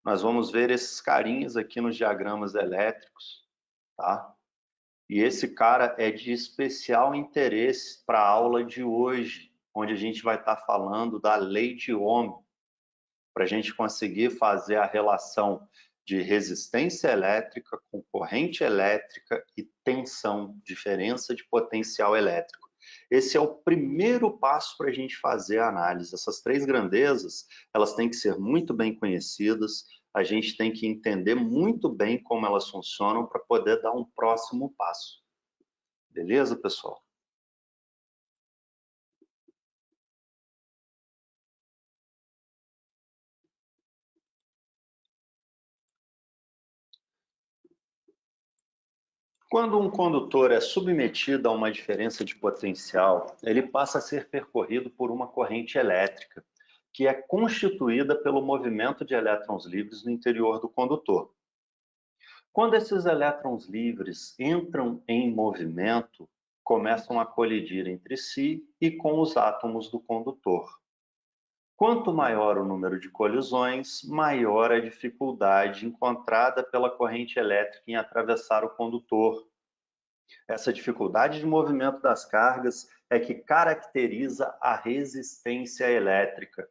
C: Nós vamos ver esses carinhas aqui nos diagramas elétricos, tá? E esse cara é de especial interesse para a aula de hoje, onde a gente vai estar falando da lei de Ohm, para a gente conseguir fazer a relação de resistência elétrica com corrente elétrica e tensão, diferença de potencial elétrico. Esse é o primeiro passo para a gente fazer a análise. Essas três grandezas, elas têm que ser muito bem conhecidas, a gente tem que entender muito bem como elas funcionam para poder dar um próximo passo. Beleza, pessoal? Quando um condutor é submetido a uma diferença de potencial, ele passa a ser percorrido por uma corrente elétrica, que é constituída pelo movimento de elétrons livres no interior do condutor. Quando esses elétrons livres entram em movimento, começam a colidir entre si e com os átomos do condutor. Quanto maior o número de colisões, maior a dificuldade encontrada pela corrente elétrica em atravessar o condutor. Essa dificuldade de movimento das cargas é que caracteriza a resistência elétrica.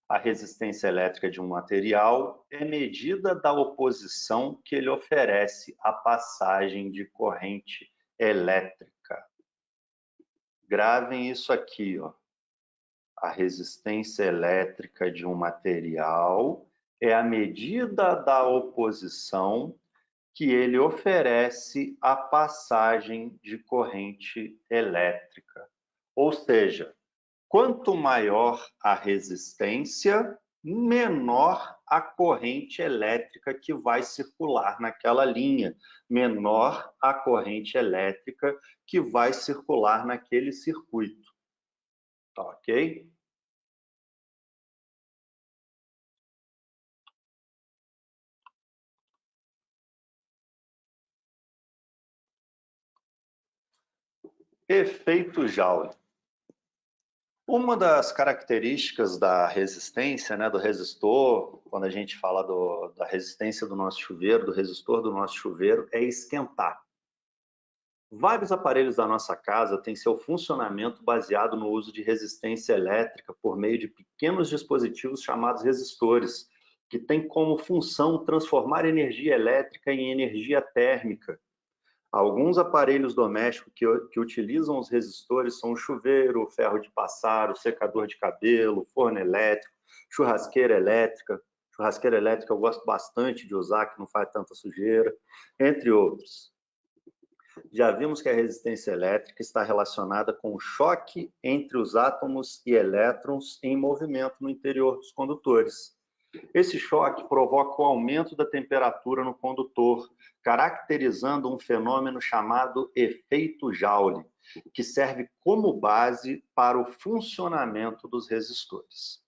C: A resistência elétrica de um material é medida da oposição que ele oferece à passagem de corrente elétrica. Gravem isso aqui, ó. A resistência elétrica de um material é a medida da oposição que ele oferece à passagem de corrente elétrica. Ou seja, quanto maior a resistência, menor a corrente elétrica que vai circular naquela linha, menor a corrente elétrica que vai circular naquele circuito. Tá ok? Efeito Joule. Uma das características da resistência, né, do resistor, quando a gente fala da resistência do nosso chuveiro, do resistor do nosso chuveiro, é esquentar. Vários aparelhos da nossa casa têm seu funcionamento baseado no uso de resistência elétrica por meio de pequenos dispositivos chamados resistores, que têm como função transformar energia elétrica em energia térmica. Alguns aparelhos domésticos que utilizam os resistores são o chuveiro, o ferro de passar, o secador de cabelo, o forno elétrico, churrasqueira elétrica. Churrasqueira elétrica eu gosto bastante de usar, que não faz tanta sujeira, entre outros. Já vimos que a resistência elétrica está relacionada com o choque entre os átomos e elétrons em movimento no interior dos condutores. Esse choque provoca o aumento da temperatura no condutor, caracterizando um fenômeno chamado efeito Joule, que serve como base para o funcionamento dos resistores.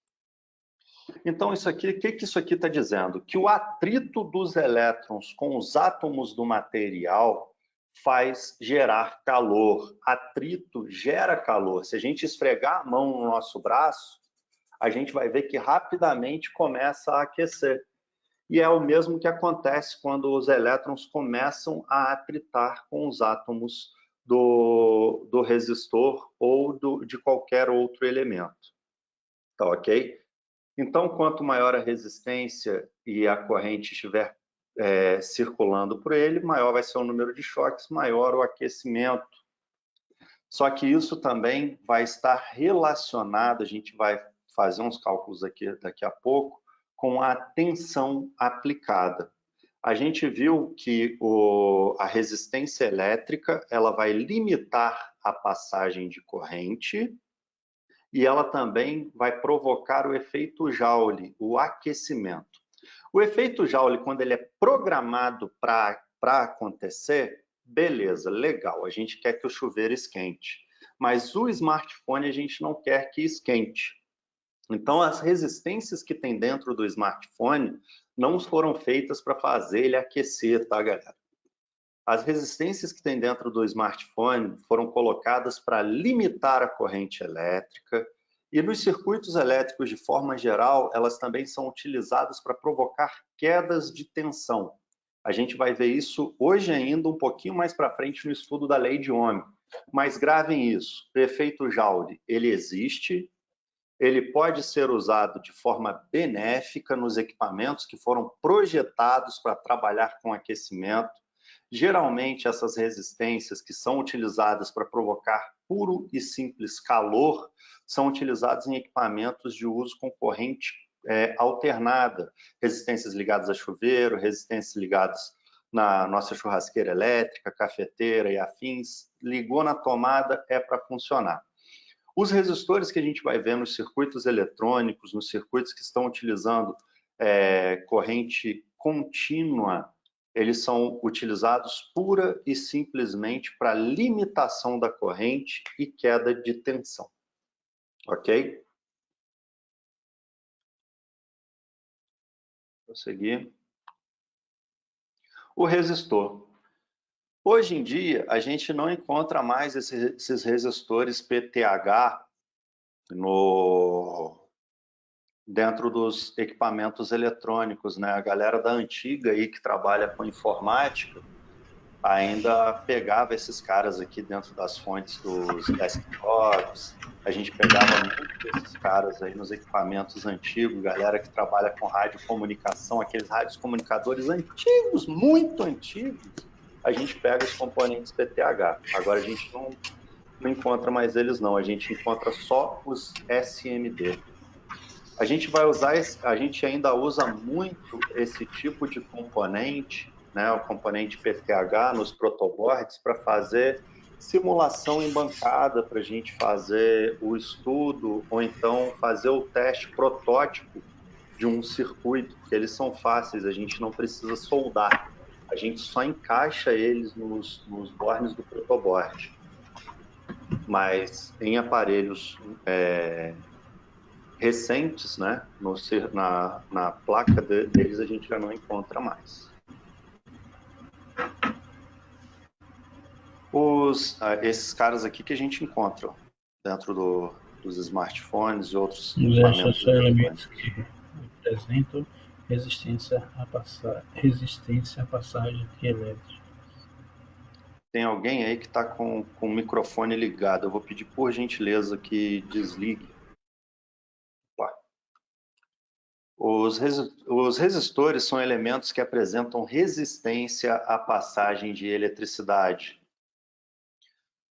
C: Então, isso aqui, o que isso aqui está dizendo? Que o atrito dos elétrons com os átomos do material faz gerar calor. Atrito gera calor. Se a gente esfregar a mão no nosso braço, a gente vai ver que rapidamente começa a aquecer. E é o mesmo que acontece quando os elétrons começam a atritar com os átomos do resistor ou de qualquer outro elemento. Tá ok? Então, quanto maior a resistência e a corrente estiver circulando por ele, maior vai ser o número de choques, maior o aquecimento. Só que isso também vai estar relacionado, a gente vai fazer uns cálculos aqui daqui a pouco, com a tensão aplicada. A gente viu que a resistência elétrica ela vai limitar a passagem de corrente e ela também vai provocar o efeito Joule, o aquecimento. O efeito Joule, quando ele é programado para acontecer, beleza, legal, a gente quer que o chuveiro esquente. Mas o smartphone a gente não quer que esquente. Então, as resistências que tem dentro do smartphone não foram feitas para fazer ele aquecer, tá, galera? As resistências que tem dentro do smartphone foram colocadas para limitar a corrente elétrica e nos circuitos elétricos, de forma geral, elas também são utilizadas para provocar quedas de tensão. A gente vai ver isso hoje ainda um pouquinho mais para frente no estudo da lei de Ohm. Mas gravem isso, o efeito Joule, ele existe, ele pode ser usado de forma benéfica nos equipamentos que foram projetados para trabalhar com aquecimento. Geralmente, essas resistências que são utilizadas para provocar puro e simples calor são utilizadas em equipamentos de uso com corrente alternada. Resistências ligadas a chuveiro, resistências ligadas na nossa churrasqueira elétrica, cafeteira e afins. Ligou na tomada, é para funcionar. Os resistores que a gente vai ver nos circuitos eletrônicos, nos circuitos que estão utilizando corrente contínua, eles são utilizados pura e simplesmente para limitação da corrente e queda de tensão. Ok? Vou seguir. O resistor. Hoje em dia, a gente não encontra mais esses resistores PTH dentro dos equipamentos eletrônicos, né? A galera da antiga aí que trabalha com informática ainda pegava esses caras aqui dentro das fontes dos desktops. A gente pegava muito desses caras aí nos equipamentos antigos, galera que trabalha com radiocomunicação, aqueles rádios comunicadores antigos, muito antigos. A gente pega os componentes PTH. Agora a gente não encontra mais eles não, a gente encontra só os SMD. A gente ainda usa muito esse tipo de componente, né, o componente PTH nos protoboards para fazer simulação em bancada, para a gente fazer o estudo ou então fazer o teste protótipo de um circuito, porque eles são fáceis, a gente não precisa soldar, a gente só encaixa eles nos bornes do protoboard. Mas em aparelhos recentes, né, na placa deles a gente já não encontra mais. Esses caras aqui que a gente encontra dentro dos smartphones e outros equipamentos
E: são elementos que representam resistência à passagem de elétricos.
C: Tem alguém aí que está com o microfone ligado. Eu vou pedir por gentileza que desligue. Os resistores são elementos que apresentam resistência à passagem de eletricidade.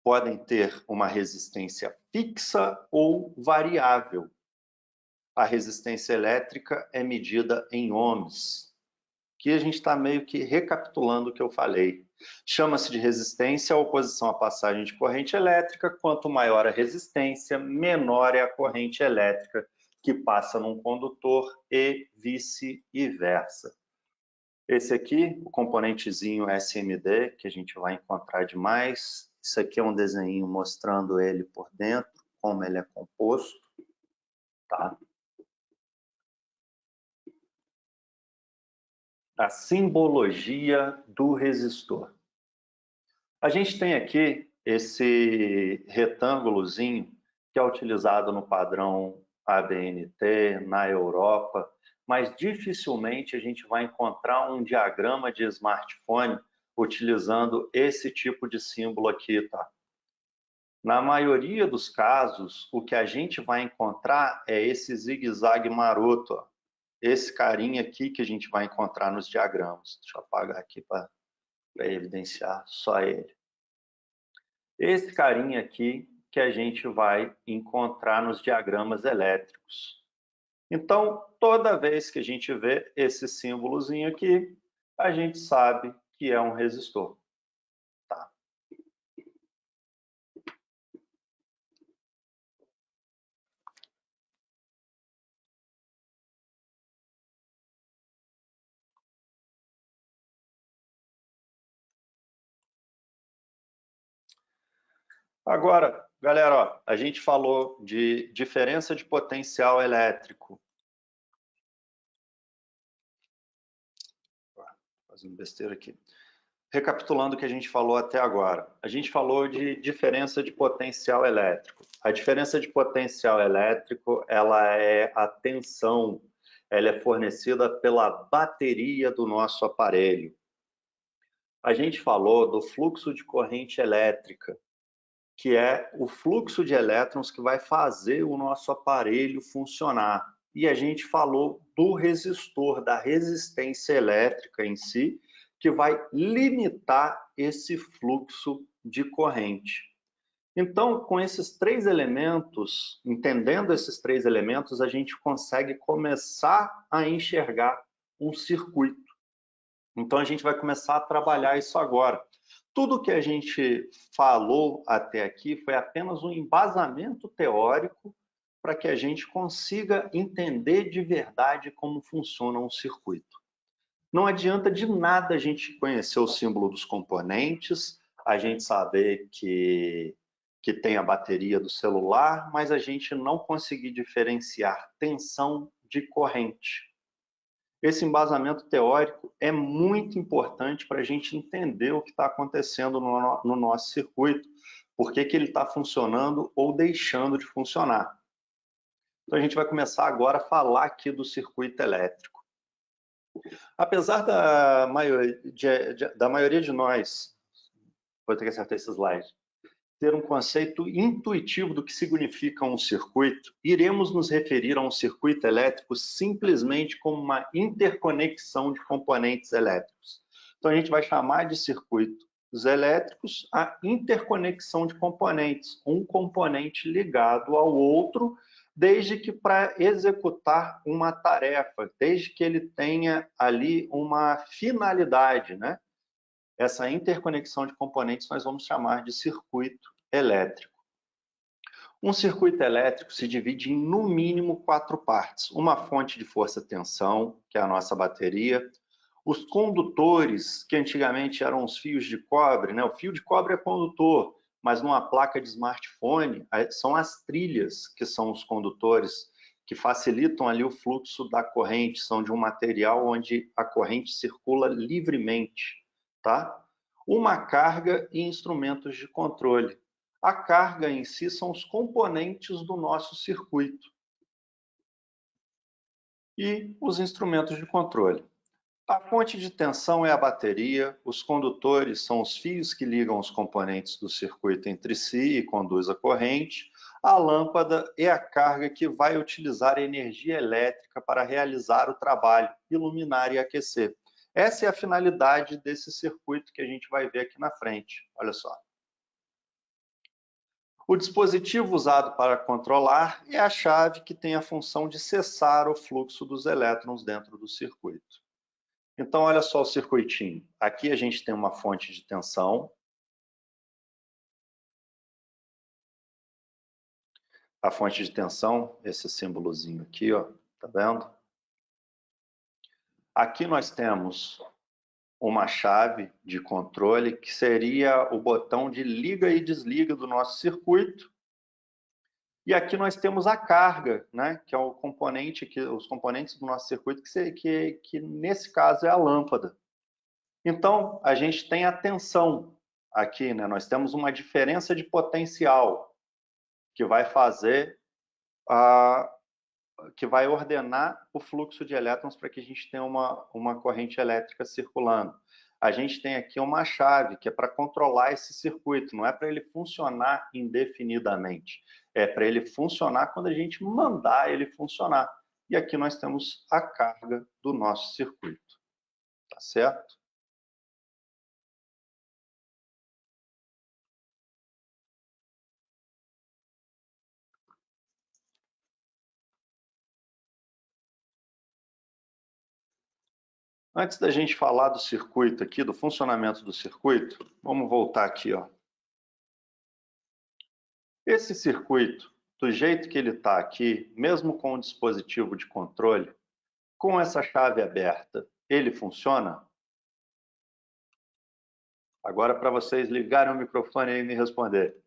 C: Podem ter uma resistência fixa ou variável. A resistência elétrica é medida em ohms, Aqui a gente está meio que recapitulando o que eu falei. Chama-se de resistência a oposição à passagem de corrente elétrica. Quanto maior a resistência, menor é a corrente elétrica que passa num condutor e vice-versa. Esse aqui, o componentezinho SMD, que a gente vai encontrar demais. Isso aqui é um desenho mostrando ele por dentro, como ele é composto. Tá? A simbologia do resistor. A gente tem aqui esse retângulozinho que é utilizado no padrão ABNT, na Europa, mas dificilmente a gente vai encontrar um diagrama de smartphone utilizando esse tipo de símbolo aqui, tá? Na maioria dos casos, o que a gente vai encontrar é esse zigue-zague maroto, ó. Esse carinha aqui que a gente vai encontrar nos diagramas. Deixa eu apagar aqui para evidenciar só ele. Esse carinha aqui que a gente vai encontrar nos diagramas elétricos. Então, toda vez que a gente vê esse símbolozinho aqui, a gente sabe que é um resistor. Tá? Agora, galera, ó, a gente falou de diferença de potencial elétrico. Fazendo besteira aqui. Recapitulando o que a gente falou até agora. A gente falou de diferença de potencial elétrico. A diferença de potencial elétrico, ela é a tensão, ela é fornecida pela bateria do nosso aparelho. A gente falou do fluxo de corrente elétrica, que é o fluxo de elétrons que vai fazer o nosso aparelho funcionar. E a gente falou do resistor, da resistência elétrica em si, que vai limitar esse fluxo de corrente. Então, com esses três elementos, entendendo esses três elementos, a gente consegue começar a enxergar um circuito. Então, a gente vai começar a trabalhar isso agora. Tudo que a gente falou até aqui foi apenas um embasamento teórico para que a gente consiga entender de verdade como funciona um circuito. Não adianta de nada a gente conhecer o símbolo dos componentes, a gente saber que tem a bateria do celular, mas a gente não conseguir diferenciar tensão de corrente. Esse embasamento teórico é muito importante para a gente entender o que está acontecendo no nosso circuito, por que ele está funcionando ou deixando de funcionar. Então, a gente vai começar agora a falar aqui do circuito elétrico. Apesar da maioria de nós, vou ter que acertar esse slide, ter um conceito intuitivo do que significa um circuito, iremos nos referir a um circuito elétrico simplesmente como uma interconexão de componentes elétricos. Então, a gente vai chamar de circuitos elétricos a interconexão de componentes, um componente ligado ao outro, desde que para executar uma tarefa, desde que ele tenha ali uma finalidade, né? Essa interconexão de componentes nós vamos chamar de circuito elétrico. Um circuito elétrico se divide em, no mínimo, 4 partes. Uma fonte de força-tensão, que é a nossa bateria. Os condutores, que antigamente eram os fios de cobre, né? O fio de cobre é condutor, mas numa placa de smartphone são as trilhas que são os condutores, que facilitam ali o fluxo da corrente, são de um material onde a corrente circula livremente. Tá? Uma carga e instrumentos de controle. A carga em si são os componentes do nosso circuito. E os instrumentos de controle. A fonte de tensão é a bateria, os condutores são os fios que ligam os componentes do circuito entre si e conduz a corrente. A lâmpada é a carga que vai utilizar a energia elétrica para realizar o trabalho, iluminar e aquecer. Essa é a finalidade desse circuito que a gente vai ver aqui na frente. Olha só. O dispositivo usado para controlar é a chave que tem a função de cessar o fluxo dos elétrons dentro do circuito. Então, olha só o circuitinho. Aqui a gente tem uma fonte de tensão. A fonte de tensão, esse símbolozinho aqui, ó, tá vendo? Aqui nós temos uma chave de controle, que seria o botão de liga e desliga do nosso circuito. E aqui nós temos a carga, né, que é o componente, os componentes do nosso circuito, que nesse caso é a lâmpada. Então, a gente tem a tensão aqui, né? Nós temos uma diferença de potencial que vai fazer, que vai ordenar o fluxo de elétrons para que a gente tenha uma corrente elétrica circulando. A gente tem aqui uma chave que é para controlar esse circuito, não é para ele funcionar indefinidamente, é para ele funcionar quando a gente mandar ele funcionar. E aqui nós temos a carga do nosso circuito, tá certo? Antes da gente falar do circuito aqui, do funcionamento do circuito, vamos voltar aqui, ó. Esse circuito, do jeito que ele está aqui, mesmo com o dispositivo de controle, com essa chave aberta, ele funciona? Agora, para vocês ligarem o microfone e me responder.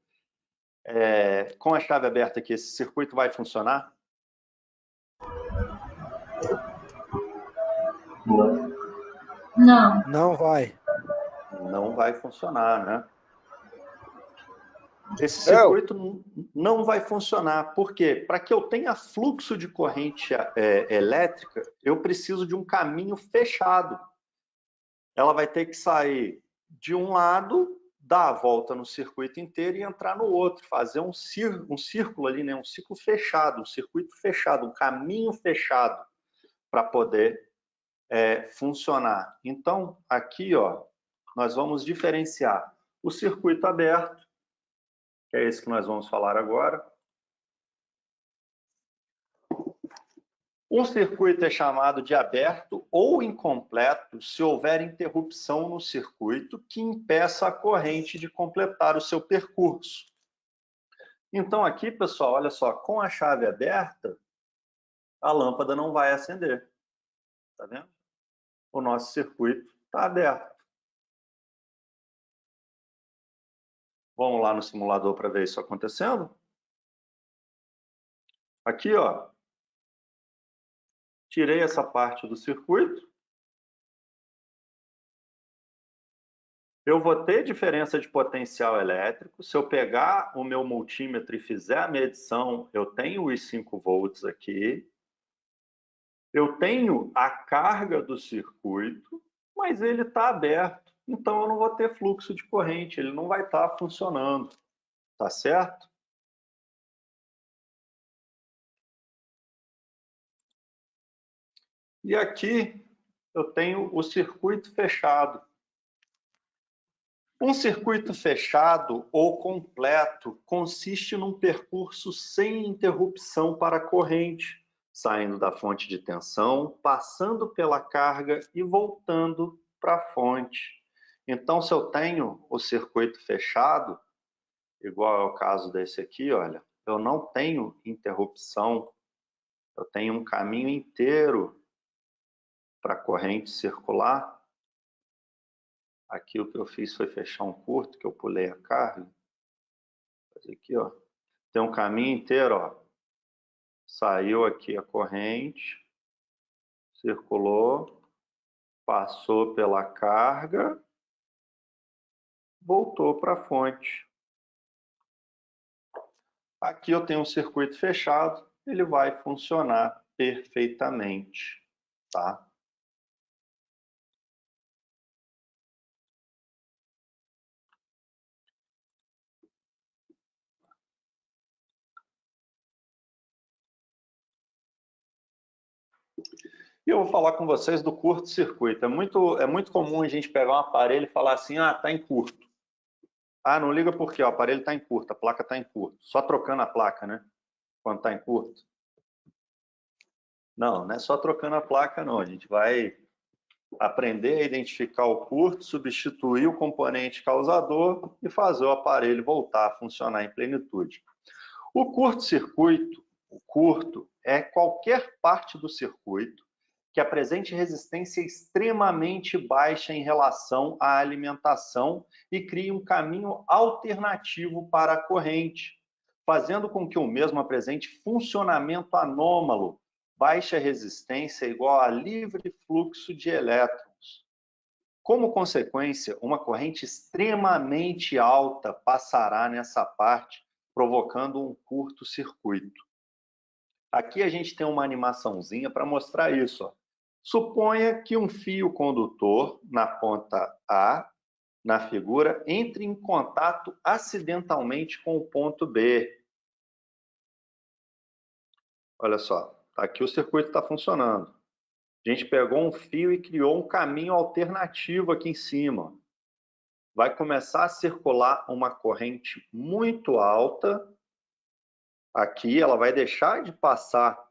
C: Com a chave aberta aqui, esse circuito vai funcionar?
F: Não.
D: Não vai.
C: Não vai funcionar, né? Esse circuito não vai funcionar. Por quê? Para que eu tenha fluxo de corrente elétrica, eu preciso de um caminho fechado. Ela vai ter que sair de um lado, dar a volta no circuito inteiro e entrar no outro, fazer um círculo ali, né? Um ciclo fechado, um circuito fechado, um caminho fechado para poder funcionar. Então, aqui, ó, nós vamos diferenciar o circuito aberto, que é esse que nós vamos falar agora. Um circuito é chamado de aberto ou incompleto se houver interrupção no circuito que impeça a corrente de completar o seu percurso. Então aqui, pessoal, olha só, com a chave aberta, a lâmpada não vai acender. Tá vendo? O nosso circuito está aberto. Vamos lá no simulador para ver isso acontecendo? Aqui, ó. Tirei essa parte do circuito. Eu vou ter diferença de potencial elétrico. Se eu pegar o meu multímetro e fizer a medição, eu tenho os 5 volts aqui. Eu tenho a carga do circuito, mas ele está aberto. Então, eu não vou ter fluxo de corrente, ele não vai estar funcionando. Tá certo? E aqui eu tenho o circuito fechado. Um circuito fechado ou completo consiste num percurso sem interrupção para a corrente, saindo da fonte de tensão, passando pela carga e voltando para a fonte. Então, se eu tenho o circuito fechado, igual é o caso desse aqui, olha, eu não tenho interrupção, eu tenho um caminho inteiro para a corrente circular. Aqui o que eu fiz foi fechar um curto, que eu pulei a carga. Vou fazer aqui, ó. Tem um caminho inteiro, ó. Saiu aqui a corrente, circulou, passou pela carga, voltou para a fonte. Aqui eu tenho um circuito fechado, ele vai funcionar perfeitamente, tá? E eu vou falar com vocês do curto-circuito. É muito comum a gente pegar um aparelho e falar assim, ah, está em curto. Ah, não liga porque o aparelho está em curto, a placa está em curto. Só trocando a placa, né? Quando está em curto. Não, não é só trocando a placa, não. A gente vai Aprender a identificar o curto, substituir o componente causador e fazer o aparelho voltar a funcionar em plenitude. O curto-circuito, o curto, é qualquer parte do circuito que apresente resistência extremamente baixa em relação à alimentação e crie um caminho alternativo para a corrente, fazendo com que o mesmo apresente funcionamento anômalo, baixa resistência igual a livre fluxo de elétrons. Como consequência, uma corrente extremamente alta passará nessa parte, provocando um curto-circuito. Aqui a gente tem uma animaçãozinha para mostrar isso. Ó. Suponha que um fio condutor na ponta A, na figura, entre em contato acidentalmente com o ponto B. Olha só, aqui o circuito está funcionando. A gente pegou um fio e criou um caminho alternativo aqui em cima. Vai começar a circular uma corrente muito alta. Aqui ela vai deixar de passar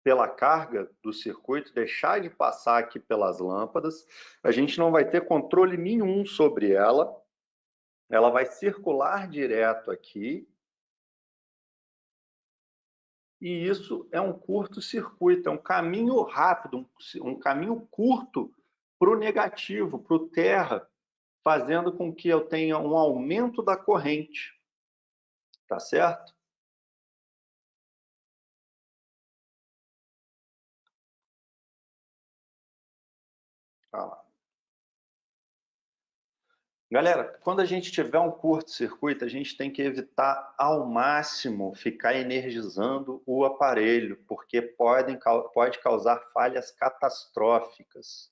C: pela carga do circuito, deixar de passar aqui pelas lâmpadas. A gente não vai ter controle nenhum sobre ela. Ela vai circular direto aqui. E isso é um curto-circuito, é um caminho rápido, um caminho curto para o negativo, para o terra, fazendo com que eu tenha um aumento da corrente. Tá certo? Tá lá. Galera, quando a gente tiver um curto-circuito, a gente tem que evitar ao máximo ficar energizando o aparelho, porque pode causar falhas catastróficas,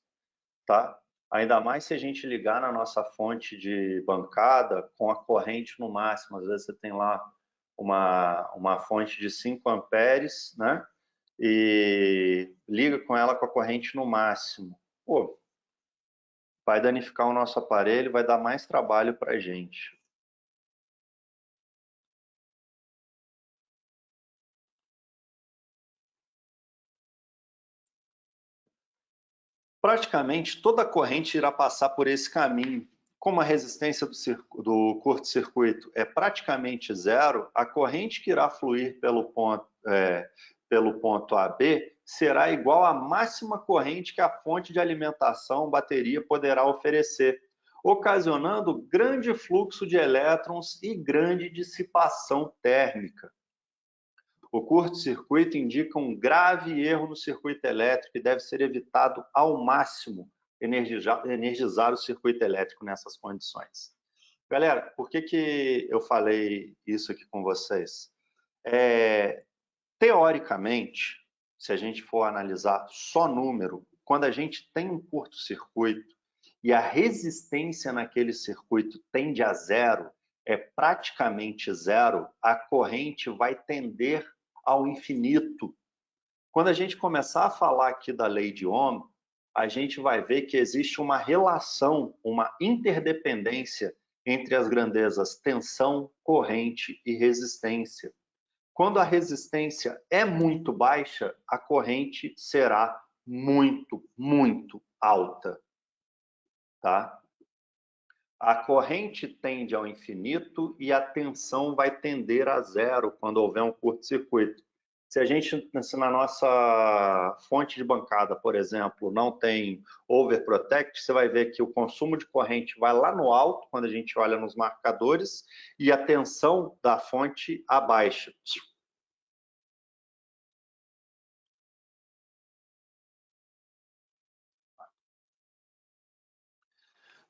C: tá? Ainda mais se a gente ligar na nossa fonte de bancada com a corrente no máximo. Às vezes você tem lá uma fonte de 5 amperes, né? E liga com ela com a corrente no máximo. Pô, vai danificar o nosso aparelho, vai dar mais trabalho para a gente. Praticamente toda a corrente irá passar por esse caminho. Como a resistência do curto-circuito é praticamente zero, a corrente que irá fluir pelo ponto AB será igual à máxima corrente que a fonte de alimentação bateria poderá oferecer, ocasionando grande fluxo de elétrons e grande dissipação térmica. O curto-circuito indica um grave erro no circuito elétrico e deve ser evitado ao máximo energizar o circuito elétrico nessas condições. Galera, por que eu falei isso aqui com vocês? Teoricamente, se a gente for analisar só número, quando a gente tem um curto-circuito e a resistência naquele circuito tende a zero, é praticamente zero, a corrente vai tender ao infinito. Quando a gente começar a falar aqui da lei de Ohm, a gente vai ver que existe uma relação, uma interdependência entre as grandezas tensão, corrente e resistência. Quando a resistência é muito baixa, a corrente será muito, muito alta. Tá? A corrente tende ao infinito e a tensão vai tender a zero quando houver um curto-circuito. Se a gente, na nossa fonte de bancada, por exemplo, não tem overprotect, você vai ver que o consumo de corrente vai lá no alto, quando a gente olha nos marcadores, e a tensão da fonte abaixa.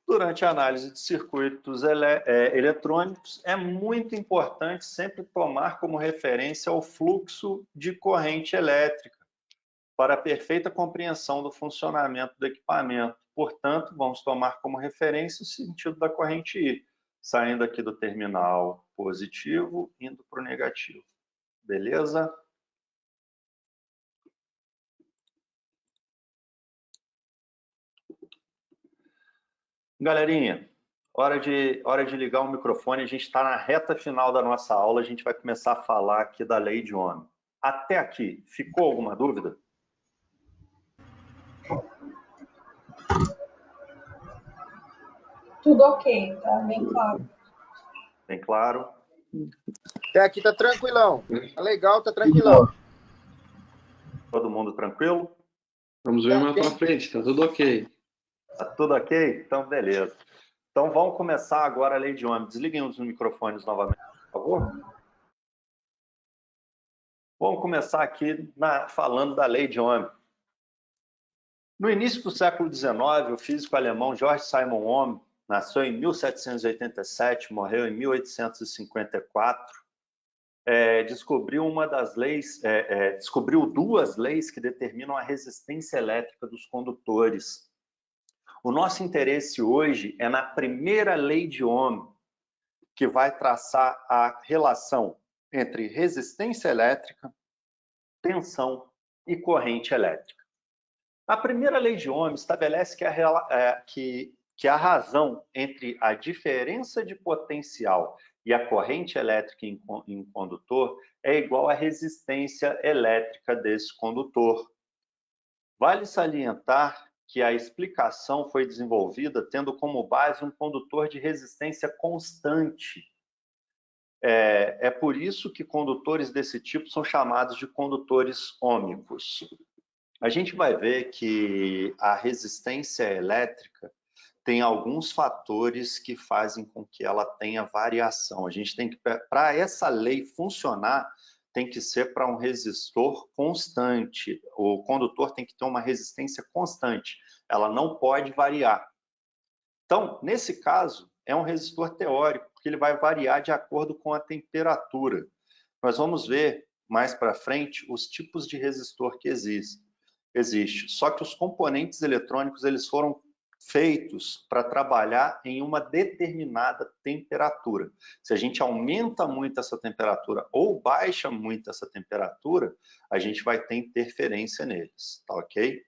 C: Durante a análise de circuitos eletrônicos, é muito importante sempre tomar como referência o fluxo de corrente elétrica para a perfeita compreensão do funcionamento do equipamento. Portanto, vamos tomar como referência o sentido da corrente I, saindo aqui do terminal positivo, indo para o negativo. Beleza? Galerinha, hora de ligar o microfone, a gente está na reta final da nossa aula, a gente vai começar a falar aqui da lei de Ohm. Até aqui, ficou alguma dúvida?
F: Tudo ok, tá bem claro.
C: Bem claro?
D: Até aqui tá tranquilão. Tá legal, tá tranquilão.
C: Todo mundo tranquilo?
B: Vamos ver mais para frente, tá tudo ok.
C: Tá tudo ok? Então, beleza. Então, vamos começar agora a lei de Ohm. Desliguem os microfones novamente, por favor. Vamos começar aqui falando da lei de Ohm. No início do século XIX, o físico alemão Georg Simon Ohm nasceu em 1787, morreu em 1854. Descobriu descobriu duas leis que determinam a resistência elétrica dos condutores. O nosso interesse hoje é na primeira lei de Ohm, que vai traçar a relação entre resistência elétrica, tensão e corrente elétrica. A primeira lei de Ohm estabelece que a razão entre a diferença de potencial e a corrente elétrica em um condutor é igual à resistência elétrica desse condutor. Vale salientar que a explicação foi desenvolvida tendo como base um condutor de resistência constante. É por isso que condutores desse tipo são chamados de condutores ômicos. A gente vai ver que a resistência elétrica tem alguns fatores que fazem com que ela tenha variação. A gente tem que, para essa lei funcionar, tem que ser para um resistor constante. O condutor tem que ter uma resistência constante. Ela não pode variar. Então, nesse caso, é um resistor teórico, porque ele vai variar de acordo com a temperatura. Nós vamos ver mais para frente os tipos de resistor que existem. Só que os componentes eletrônicos eles foram feitos para trabalhar em uma determinada temperatura. Se a gente aumenta muito essa temperatura ou baixa muito essa temperatura, a gente vai ter interferência neles, tá ok?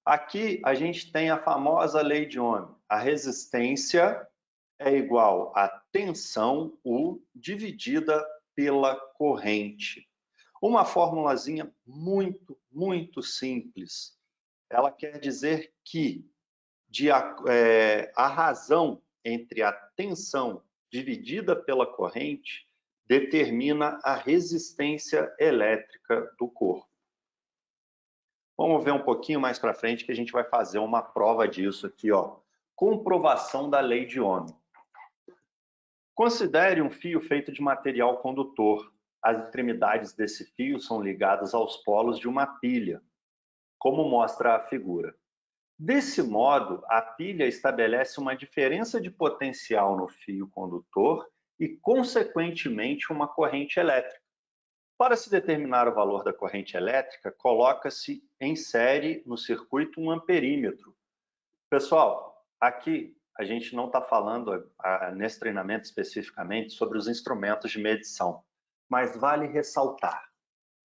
C: Aqui a gente tem a famosa lei de Ohm. A resistência é igual a tensão U dividida pela corrente. Uma formulazinha muito, muito simples. Ela quer dizer que a razão entre a tensão dividida pela corrente determina a resistência elétrica do corpo. Vamos ver um pouquinho mais para frente que a gente vai fazer uma prova disso aqui, ó. Comprovação da lei de Ohm. Considere um fio feito de material condutor. As extremidades desse fio são ligadas aos polos de uma pilha, como mostra a figura. Desse modo, a pilha estabelece uma diferença de potencial no fio condutor e, consequentemente, uma corrente elétrica. Para se determinar o valor da corrente elétrica, coloca-se em série no circuito um amperímetro. Pessoal, aqui a gente não está falando nesse treinamento especificamente sobre os instrumentos de medição, mas vale ressaltar.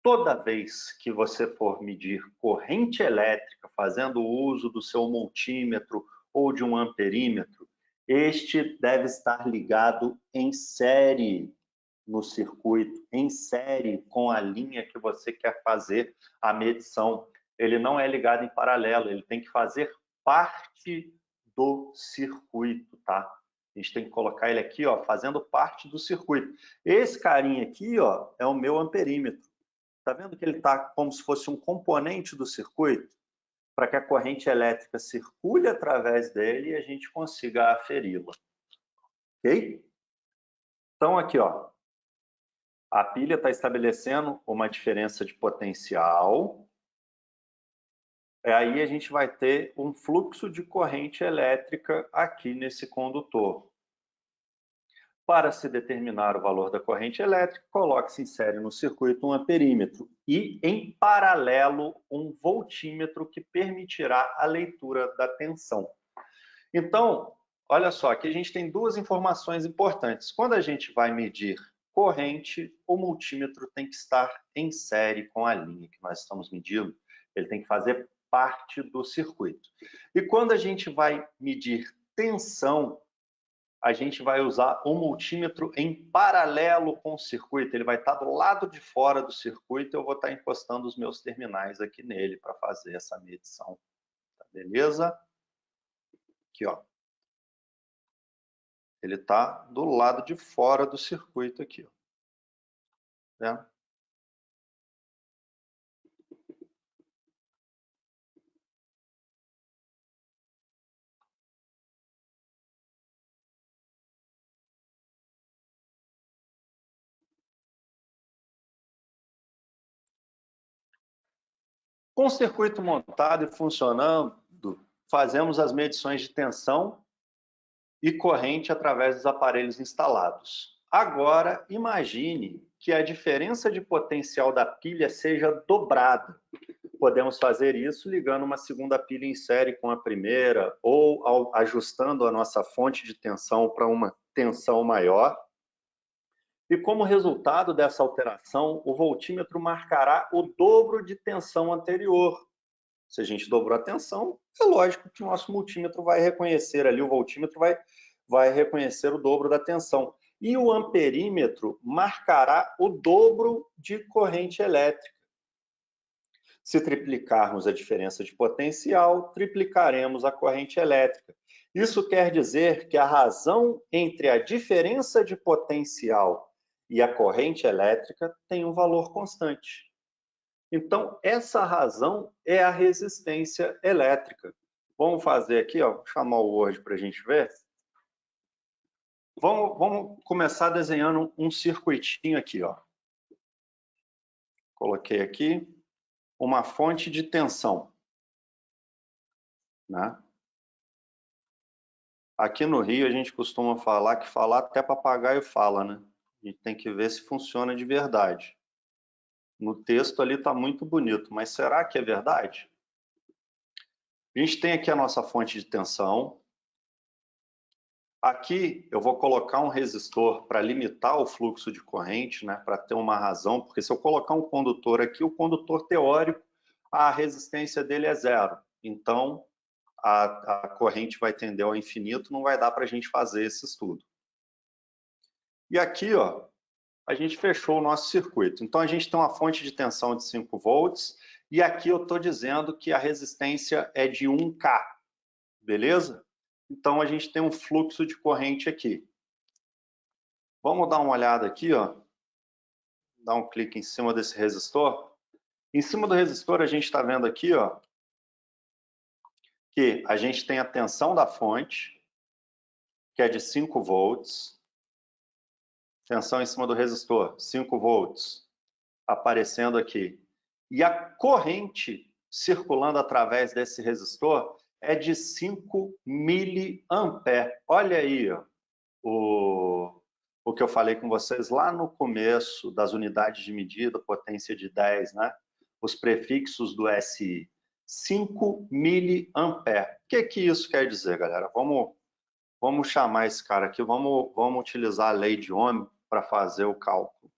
C: Toda vez que você for medir corrente elétrica fazendo uso do seu multímetro ou de um amperímetro, este deve estar ligado em série no circuito, em série com a linha que você quer fazer a medição. Ele não é ligado em paralelo, ele tem que fazer parte do circuito, tá? A gente tem que colocar ele aqui, ó, fazendo parte do circuito. Esse carinha aqui, ó, é o meu amperímetro. Tá vendo que ele está como se fosse um componente do circuito? Para que a corrente elétrica circule através dele e a gente consiga aferi-la. Ok? Então, aqui, ó, a pilha está estabelecendo uma diferença de potencial. Aí a gente vai ter um fluxo de corrente elétrica aqui nesse condutor. Para se determinar o valor da corrente elétrica, coloque-se em série no circuito um amperímetro e, em paralelo, um voltímetro que permitirá a leitura da tensão. Então, olha só, aqui a gente tem duas informações importantes. Quando a gente vai medir corrente, o multímetro tem que estar em série com a linha que nós estamos medindo. Ele tem que fazer parte do circuito. E quando a gente vai medir tensão, a gente vai usar um multímetro em paralelo com o circuito. Ele vai estar do lado de fora do circuito e eu vou estar encostando os meus terminais aqui nele para fazer essa medição. Beleza? Aqui, ó. Ele está do lado de fora do circuito aqui, ó. Tá? Com o circuito montado e funcionando, fazemos as medições de tensão e corrente através dos aparelhos instalados. Agora, imagine que a diferença de potencial da pilha seja dobrada. Podemos fazer isso ligando uma segunda pilha em série com a primeira ou ajustando a nossa fonte de tensão para uma tensão maior. E como resultado dessa alteração, o voltímetro marcará o dobro de tensão anterior. Se a gente dobrou a tensão, é lógico que o nosso multímetro vai reconhecer ali, o voltímetro vai reconhecer o dobro da tensão. E o amperímetro marcará o dobro de corrente elétrica. Se triplicarmos a diferença de potencial, triplicaremos a corrente elétrica. Isso quer dizer que a razão entre a diferença de potencial e a corrente elétrica tem um valor constante. Então, essa razão é a resistência elétrica. Vamos fazer aqui, ó, vou chamar o Word para a gente ver. Vamos começar desenhando um circuitinho aqui, ó. Coloquei aqui uma fonte de tensão, né? Aqui no Rio a gente costuma falar que falar até papagaio fala, né? A gente tem que ver se funciona de verdade. No texto ali está muito bonito, mas será que é verdade? A gente tem aqui a nossa fonte de tensão. Aqui eu vou colocar um resistor para limitar o fluxo de corrente, né? Para ter uma razão, porque se eu colocar um condutor aqui, o condutor teórico, a resistência dele é zero. Então, a corrente vai tender ao infinito, não vai dar para a gente fazer esse estudo. E aqui, ó, a gente fechou o nosso circuito. Então, a gente tem uma fonte de tensão de 5 volts, e aqui eu estou dizendo que a resistência é de 1K, beleza? Então, a gente tem um fluxo de corrente aqui. Vamos dar uma olhada aqui, ó. Dar um clique em cima desse resistor. Em cima do resistor, a gente está vendo aqui, ó, que a gente tem a tensão da fonte, que é de 5 volts. Tensão em cima do resistor, 5 volts, aparecendo aqui. E a corrente circulando através desse resistor é de 5 miliamperes. Olha aí, ó, o que eu falei com vocês lá no começo das unidades de medida, potência de 10, né? Os prefixos do SI. 5 miliamperes. O que isso quer dizer, galera? Vamos chamar esse cara aqui, vamos utilizar a lei de Ohm para fazer o cálculo.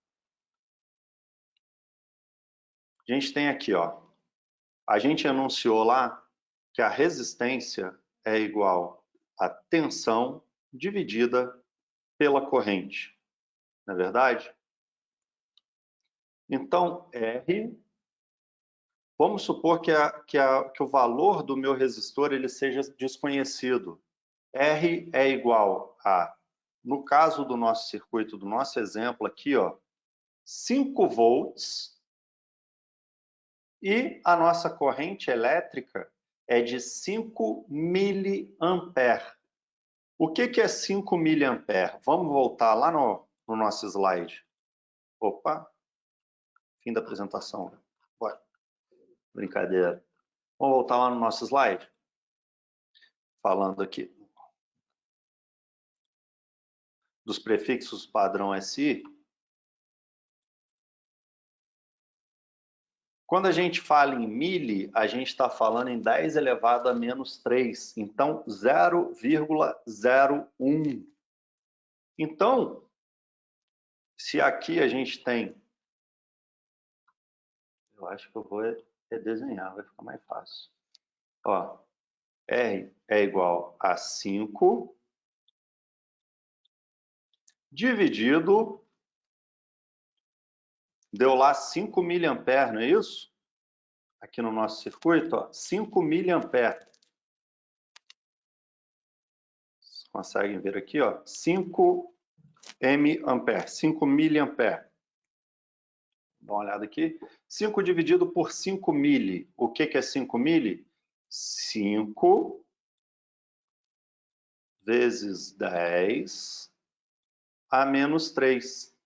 C: A gente tem aqui, ó, a gente enunciou lá que a resistência é igual a tensão dividida pela corrente, não é verdade? Então, R, vamos supor que o valor do meu resistor ele seja desconhecido. R é igual a, no caso do nosso circuito, do nosso exemplo aqui, ó, 5 volts, e a nossa corrente elétrica é de 5 miliamperes. O que é 5 miliamperes? Vamos voltar lá no nosso slide. Opa, fim da apresentação. Bora. Brincadeira. Vamos voltar lá no nosso slide. Falando aqui dos prefixos padrão SI. Quando a gente fala em mili, a gente está falando em 10 elevado a menos 3. Então, 0,01. Então, se aqui a gente tem... Eu acho que eu vou redesenhar, vai ficar mais fácil. Ó, R é igual a 5 dividido... Deu lá 5 miliamperes, não é isso? Aqui no nosso circuito, ó, 5 miliamperes. conseguem ver aqui, ó, 5 mA, 5 miliampere. Dá uma olhada aqui. 5 dividido por 5 mili. O que é 5 mili? 5 vezes 10 a menos 3.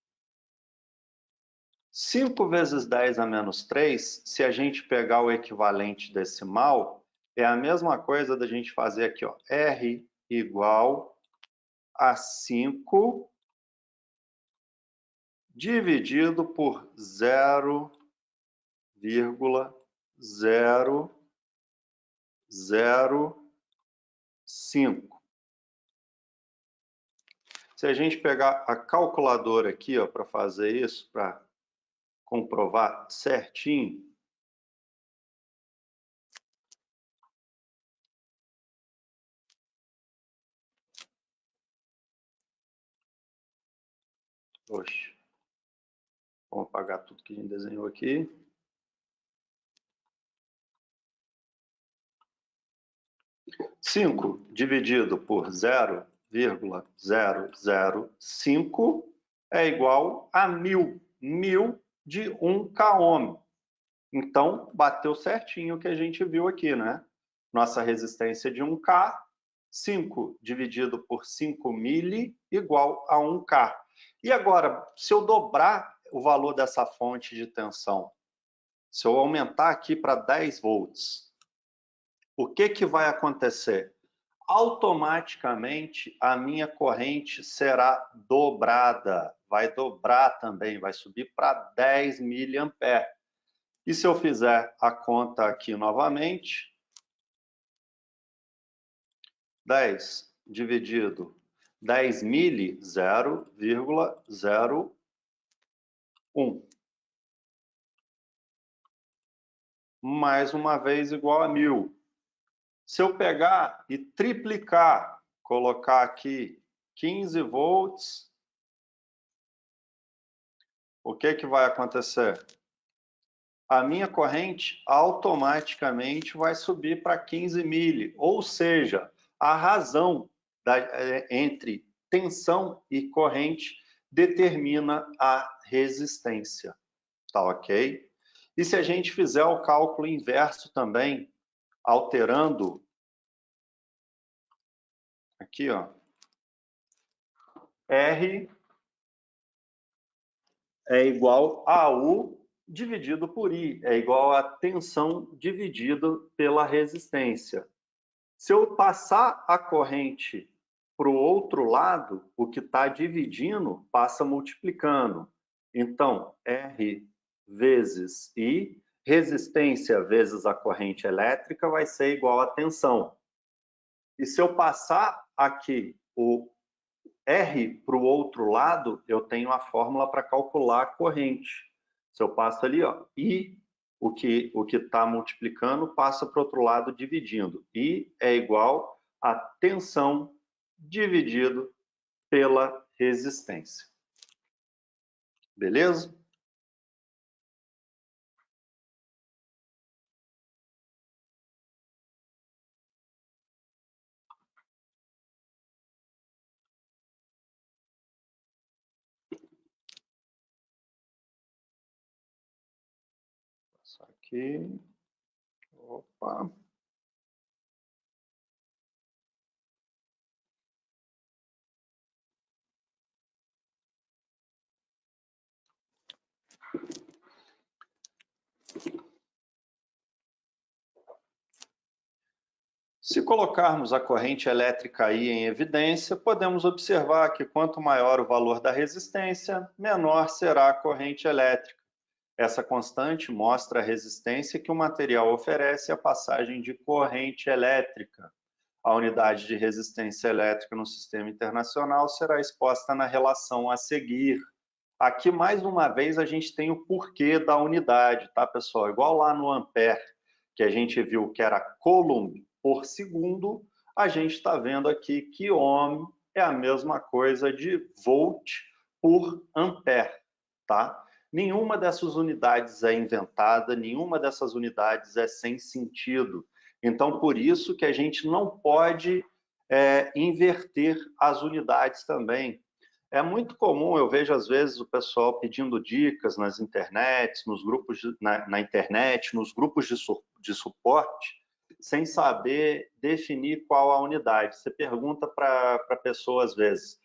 C: 5 vezes 10 a menos 3, se a gente pegar o equivalente decimal, é a mesma coisa da gente fazer aqui, ó, R igual a 5 dividido por 0,005. Se a gente pegar a calculadora aqui, ó, para fazer isso, para comprovar certinho, oxe, vamos apagar tudo que a gente desenhou aqui. 5 dividido por 0,005 é igual a 1.000. 1.000 de 1 kΩ. Então, bateu certinho o que a gente viu aqui, né? Nossa resistência de 1K, 5 dividido por 5 mili igual a 1K. E agora, se eu dobrar o valor dessa fonte de tensão, se eu aumentar aqui para 10 volts, o que vai acontecer? Automaticamente a minha corrente será dobrada, vai dobrar também, vai subir para 10 miliampere. E se eu fizer a conta aqui novamente, 10 dividido 10 mili, 0,01. Mais uma vez igual a 1.000. Se eu pegar e triplicar, colocar aqui 15 volts, o que vai acontecer? A minha corrente automaticamente vai subir para 15 mili, ou seja, a razão entre tensão e corrente determina a resistência, tá ok? E se a gente fizer o cálculo inverso também, alterando aqui, ó, R é igual a U dividido por I, é igual a tensão dividido pela resistência. Se eu passar a corrente para o outro lado, o que está dividindo passa multiplicando. Então, R vezes I, resistência vezes a corrente elétrica vai ser igual a tensão. E se eu passar aqui o R para o outro lado, eu tenho a fórmula para calcular a corrente. Se eu passo ali, ó, I, o que está multiplicando, passa para o outro lado dividindo. I é igual a tensão dividido pela resistência. Beleza? Aqui, opa. Se colocarmos a corrente elétrica I em evidência, podemos observar que quanto maior o valor da resistência, menor será a corrente elétrica. Essa constante mostra a resistência que o material oferece à passagem de corrente elétrica. A unidade de resistência elétrica no sistema internacional será exposta na relação a seguir. Aqui, mais uma vez, a gente tem o porquê da unidade, tá, pessoal? Igual lá no ampere, que a gente viu que era coulomb por segundo, a gente está vendo aqui que ohm é a mesma coisa de volt por ampere, tá? Nenhuma dessas unidades é inventada, nenhuma dessas unidades é sem sentido. Então, por isso que a gente não pode inverter as unidades também. É muito comum, eu vejo às vezes o pessoal pedindo dicas nas internets, nos grupos na internet, nos grupos de suporte, sem saber definir qual a unidade. Você pergunta para a pessoa às vezes,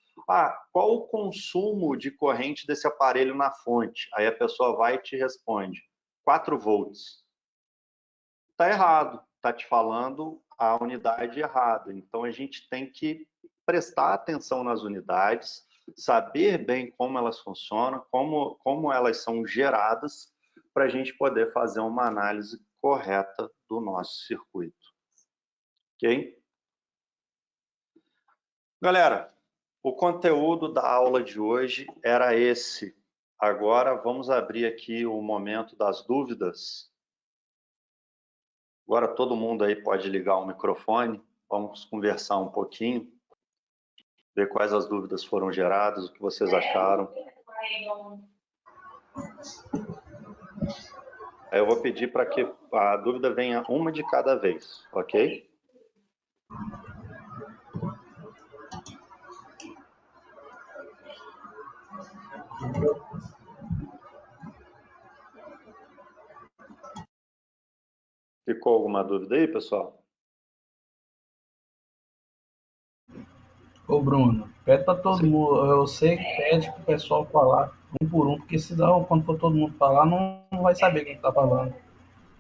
C: qual o consumo de corrente desse aparelho na fonte? Aí a pessoa vai e te responde, 4 volts. Está errado, está te falando a unidade errada. Então a gente tem que prestar atenção nas unidades, saber bem como elas funcionam, como elas são geradas, para a gente poder fazer uma análise correta do nosso circuito. Ok? Galera, o conteúdo da aula de hoje era esse. Agora vamos abrir aqui o momento das dúvidas. Agora todo mundo aí pode ligar o microfone, vamos conversar um pouquinho, ver quais as dúvidas foram geradas, o que vocês acharam. Aí eu vou pedir para que a dúvida venha uma de cada vez, ok? Ficou alguma dúvida aí, pessoal?
E: Ô Bruno, pede para todo mundo, eu sei que pede para o pessoal falar um por um, porque senão quando for todo mundo falar, não vai saber quem está falando.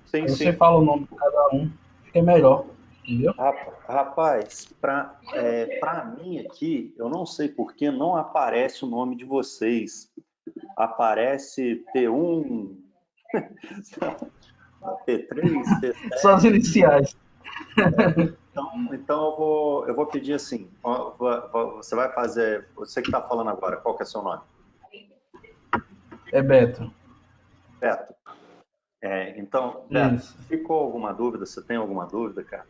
C: Sim,
E: Aí
C: sim.
E: você fala o nome de cada um, fica melhor, entendeu?
C: Rapaz, para mim aqui, eu não sei por que não aparece o nome de vocês. Aparece P1, P3, P7.
E: Só as iniciais.
C: Então eu vou pedir assim, você vai fazer, você que está falando agora, qual que é seu nome?
E: É Beto.
C: Beto. Então, Beto,
E: Isso.
C: ficou alguma dúvida? Você tem alguma dúvida, cara?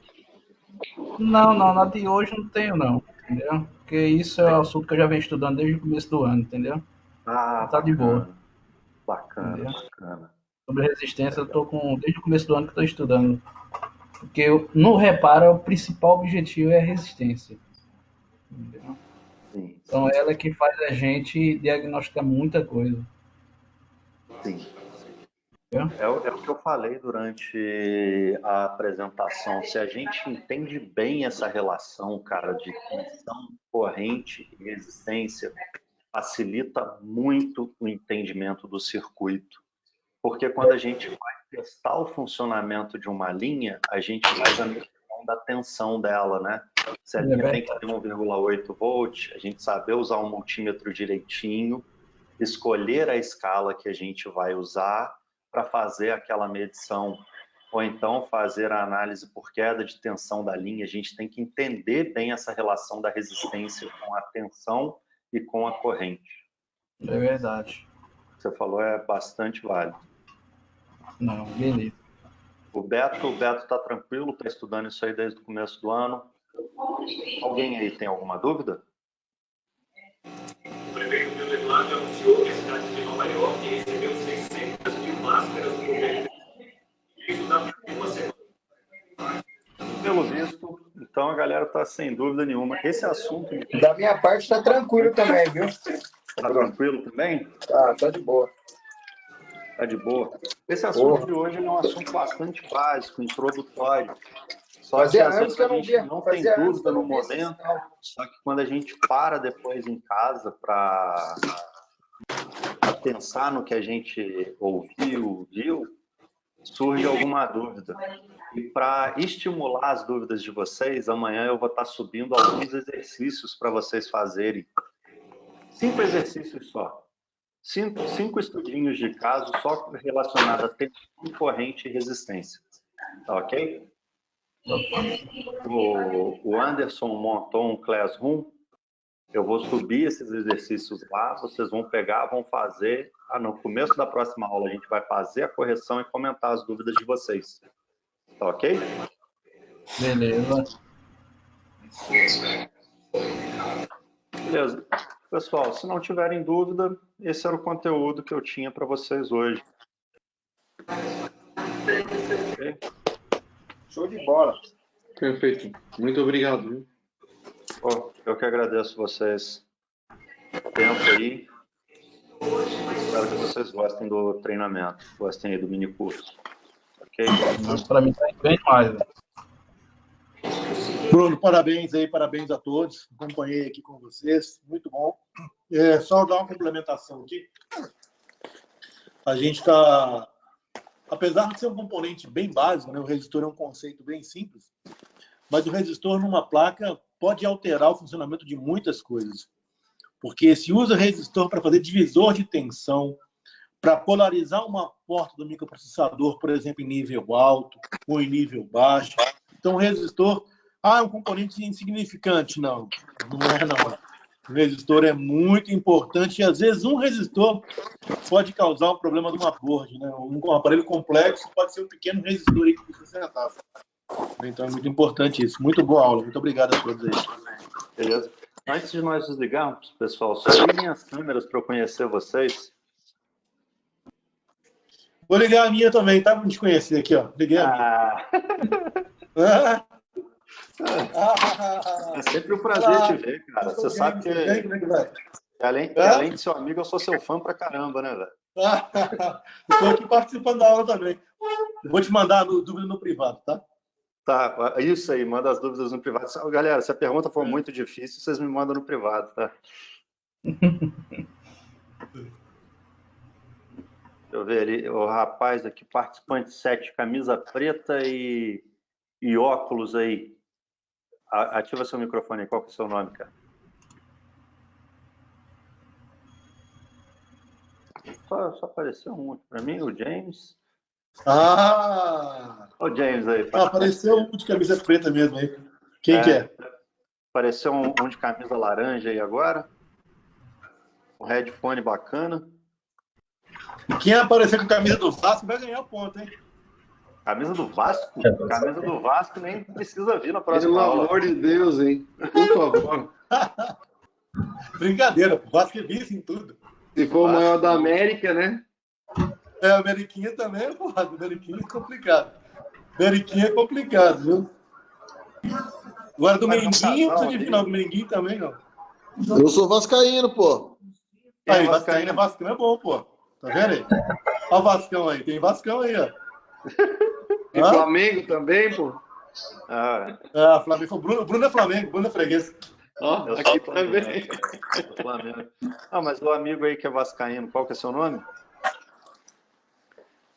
E: Não, na de hoje não tenho não, entendeu? Porque isso é um assunto que eu já venho estudando desde o começo do ano, entendeu? Tá de boa.
C: Bacana.
E: Sobre resistência, eu tô desde o começo do ano que estou estudando. Porque no reparo, o principal objetivo é a resistência. Entendeu?
C: Sim.
E: Então ela é que faz a gente diagnosticar muita coisa.
C: Sim. É o que eu falei durante a apresentação. Se a gente entende bem essa relação, cara, de tensão, corrente e resistência, facilita muito o entendimento do circuito. Porque quando a gente vai testar o funcionamento de uma linha, a gente faz a medição da tensão dela, né? Se a linha tem que ter 1,8 volt, a gente saber usar um multímetro direitinho, escolher a escala que a gente vai usar para fazer aquela medição, ou então fazer a análise por queda de tensão da linha. A gente tem que entender bem essa relação da resistência com a tensão e com a corrente.
E: É verdade.
C: O que você falou é bastante válido.
E: Não, beleza.
C: O Beto está tranquilo, está estudando isso aí desde o começo do ano. Alguém aí tem alguma dúvida?
G: O prefeito Bill de Blasio anunciou que a cidade de Nova York recebeu 600 mil máscaras do governo. Isso dá uma semana.
C: Pelo visto, então a galera está sem dúvida nenhuma. Esse assunto...
D: Da minha parte está tranquilo também, viu?
C: Está tranquilo também?
D: Tá de boa.
C: Tá de boa. Esse assunto de hoje é um assunto bastante básico, introdutório. Só que às vezes a gente não tem dúvida no momento, só que quando a gente para depois em casa para pensar no que a gente ouviu, viu, surge alguma dúvida. E para estimular as dúvidas de vocês, amanhã eu vou estar subindo alguns exercícios para vocês fazerem. 5 exercícios só. 5 estudinhos de caso só relacionado a tensão, corrente e resistência. Tá ok? O Anderson montou um Classroom. Eu vou subir esses exercícios lá, vocês vão pegar, vão fazer. No começo da próxima aula a gente vai fazer a correção e comentar as dúvidas de vocês. Tá ok?
E: Beleza.
C: Beleza. Pessoal, se não tiverem dúvida, esse era o conteúdo que eu tinha para vocês hoje. Okay?
D: Show de bola.
B: Perfeito. Muito obrigado.
C: Pô, eu que agradeço vocês. Tempo aí. Espero que vocês gostem do treinamento, gostem aí do mini curso. Ok?
E: Para mim tá bem demais, velho.
H: Bruno, parabéns a todos. Acompanhei aqui com vocês, muito bom. Só dar uma complementação aqui. A gente está, apesar de ser um componente bem básico, né, o resistor é um conceito bem simples, mas o resistor numa placa pode alterar o funcionamento de muitas coisas. Porque se usa resistor para fazer divisor de tensão, para polarizar uma porta do microprocessador, por exemplo, em nível alto ou em nível baixo. Então, o resistor é um componente insignificante. Não é não. O resistor é muito importante e, às vezes, um resistor pode causar um problema de uma board, né? Um aparelho complexo pode ser um pequeno resistor aí que precisa ser tratado. Então, é muito importante isso. Muito boa aula. Muito obrigado a todos aí.
C: Beleza. Antes de nós desligarmos, pessoal, só liguem as câmeras para eu conhecer vocês.
H: Vou ligar a minha também, tá? Para te conhecer aqui, ó. Liguei a minha.
C: É sempre um prazer te ver, cara. Você sabe que, além de seu amigo, eu sou seu fã pra caramba, né, velho?
H: Estou aqui participando da aula também. Vou te mandar dúvida no privado, tá?
C: Tá, isso aí, manda as dúvidas no privado. Galera, se a pergunta for muito difícil, vocês me mandam no privado, tá? Deixa eu ver ali, o rapaz aqui, participante 7, camisa preta e óculos aí. Ativa seu microfone aí, qual que é o seu nome, cara? Só apareceu um aqui pra mim, o James. O James aí.
H: Apareceu um de camisa preta mesmo aí. Quem que é?
C: Apareceu um de camisa laranja aí agora. Um headphone bacana.
H: Quem aparecer com camisa do Vasco vai ganhar o ponto, hein?
C: Camisa do Vasco? Camisa do Vasco nem precisa vir na próxima aula.
B: Pelo amor de Deus, hein? Por favor.
H: Brincadeira, o Vasco é vice em tudo.
B: Se for o maior da América, né?
H: A Ameriquinha também, porra. Ameriquinha é complicado. Ameriquinha é complicado, viu? Agora do Merenguinho, não precisa de final do Merenguinho também, não.
I: Eu sou vascaíno, pô.
H: Aí, Vascaíno é bom, pô. Tá vendo aí? Olha o Vascão aí. Tem Vascão aí, ó.
B: E Flamengo também, pô.
H: Flamengo. O Bruno é Flamengo, Bruno é freguês.
B: Ó, aqui também.
C: Flamengo. Mas o amigo aí que é vascaíno, qual que é seu nome?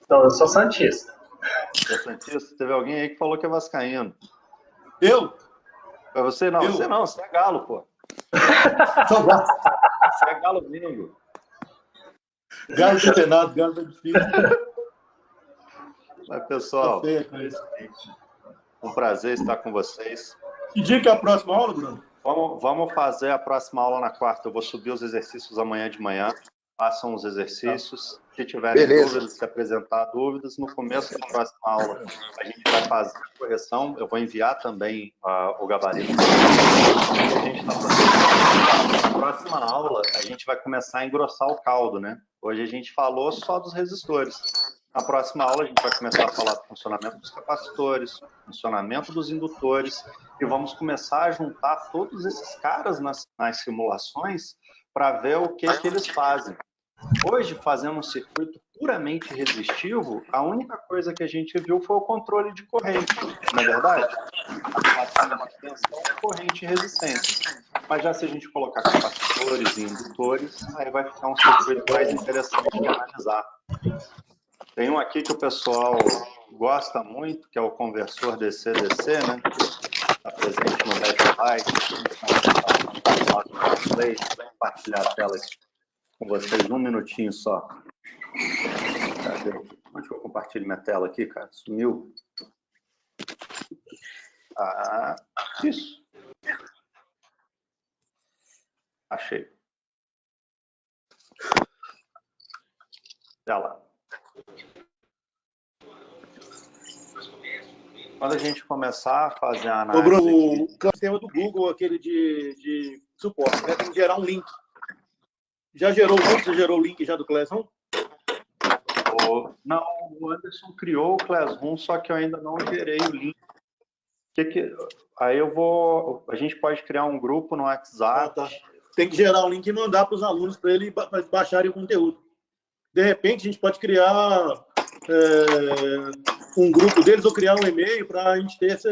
J: Então, eu sou santista.
C: Você é santista? Teve alguém aí que falou que é vascaíno.
H: Eu?
C: Você não, você é galo, pô.
H: Sou galo.
C: Você é galo gringo.
H: Galo centenado, galo é difícil.
C: Mas, pessoal, um prazer estar com vocês.
H: Que dia que é a próxima aula, Bruno?
C: Vamos fazer a próxima aula na quarta. Eu vou subir os exercícios amanhã de manhã. Façam os exercícios. Se tiverem dúvidas, se apresentar dúvidas, no começo da próxima aula a gente vai fazer a correção. Eu vou enviar também o gabarito. A gente está fazendo. Na próxima aula, a gente vai começar a engrossar o caldo, né? Hoje a gente falou só dos resistores. Na próxima aula, a gente vai começar a falar do funcionamento dos capacitores, funcionamento dos indutores, e vamos começar a juntar todos esses caras nas simulações para ver o que eles fazem. Hoje, fazendo um circuito puramente resistivo, a única coisa que a gente viu foi o controle de corrente, não é verdade? A manutenção de corrente e resistência. Mas já se a gente colocar capacitores e indutores, aí vai ficar um circuito mais interessante de analisar. Tem um aqui que o pessoal gosta muito, que é o conversor DC-DC, né? Está presente no Megabyte. Vou compartilhar a tela aqui com vocês um minutinho só. Cadê? Onde que eu compartilho minha tela aqui, cara? Sumiu. Isso. Achei. Olha lá. Quando a gente começar a fazer a análise...
H: O sistema do Google, aquele de suporte, né? Tem que gerar um link. Já gerou o link já do Classroom?
C: Não, o Anderson criou o Classroom, só que eu ainda não gerei o link. Aí a gente pode criar um grupo no WhatsApp.
H: Tá. Tem que gerar um link e mandar para os alunos para eles baixarem o conteúdo. De repente, a gente pode criar um grupo deles ou criar um e-mail para a gente ter essa...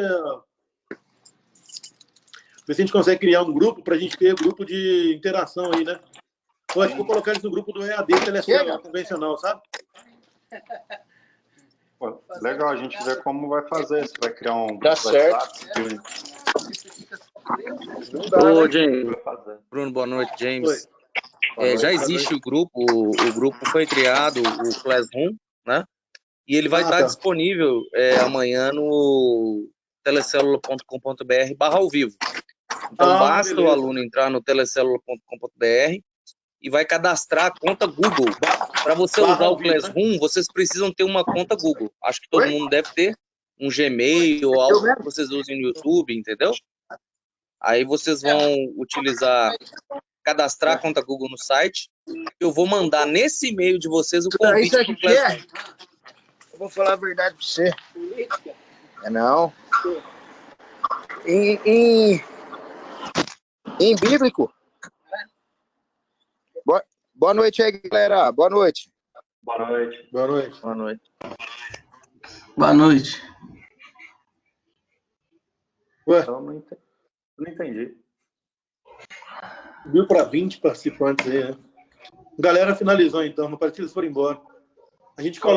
H: Ver se a gente consegue criar um grupo para a gente ter grupo de interação aí, né? Eu acho que vou colocar eles no grupo do EAD telescópico convencional, sabe?
C: Pô, legal, a gente vê como vai fazer. Se vai criar um grupo
D: Tá certo.
C: WhatsApp.
J: Ô, James. Bruno, boa noite, James. Já existe o grupo foi criado, o Classroom, né? E ele vai estar disponível amanhã no telecelula.com.br/ao vivo. Então, basta beleza. O aluno entrar no telecelula.com.br e vai cadastrar a conta Google. Para você usar o Classroom, né? Vocês precisam ter uma conta Google. Acho que todo mundo deve ter um Gmail ou algo que vocês usem no YouTube, entendeu? Aí vocês vão cadastrar a conta Google no site. Eu vou mandar nesse e-mail de vocês o convite
D: para o Classroom. Eu vou falar a verdade para você. Não. Em bíblico. Boa noite aí, galera. Boa noite.
C: Boa noite.
H: Boa noite.
E: Boa noite. Boa noite.
C: Ué? Eu não entendi.
H: Subiu para 20 participantes aí, né? Galera finalizou então, não parece que eles foram embora. A gente coloca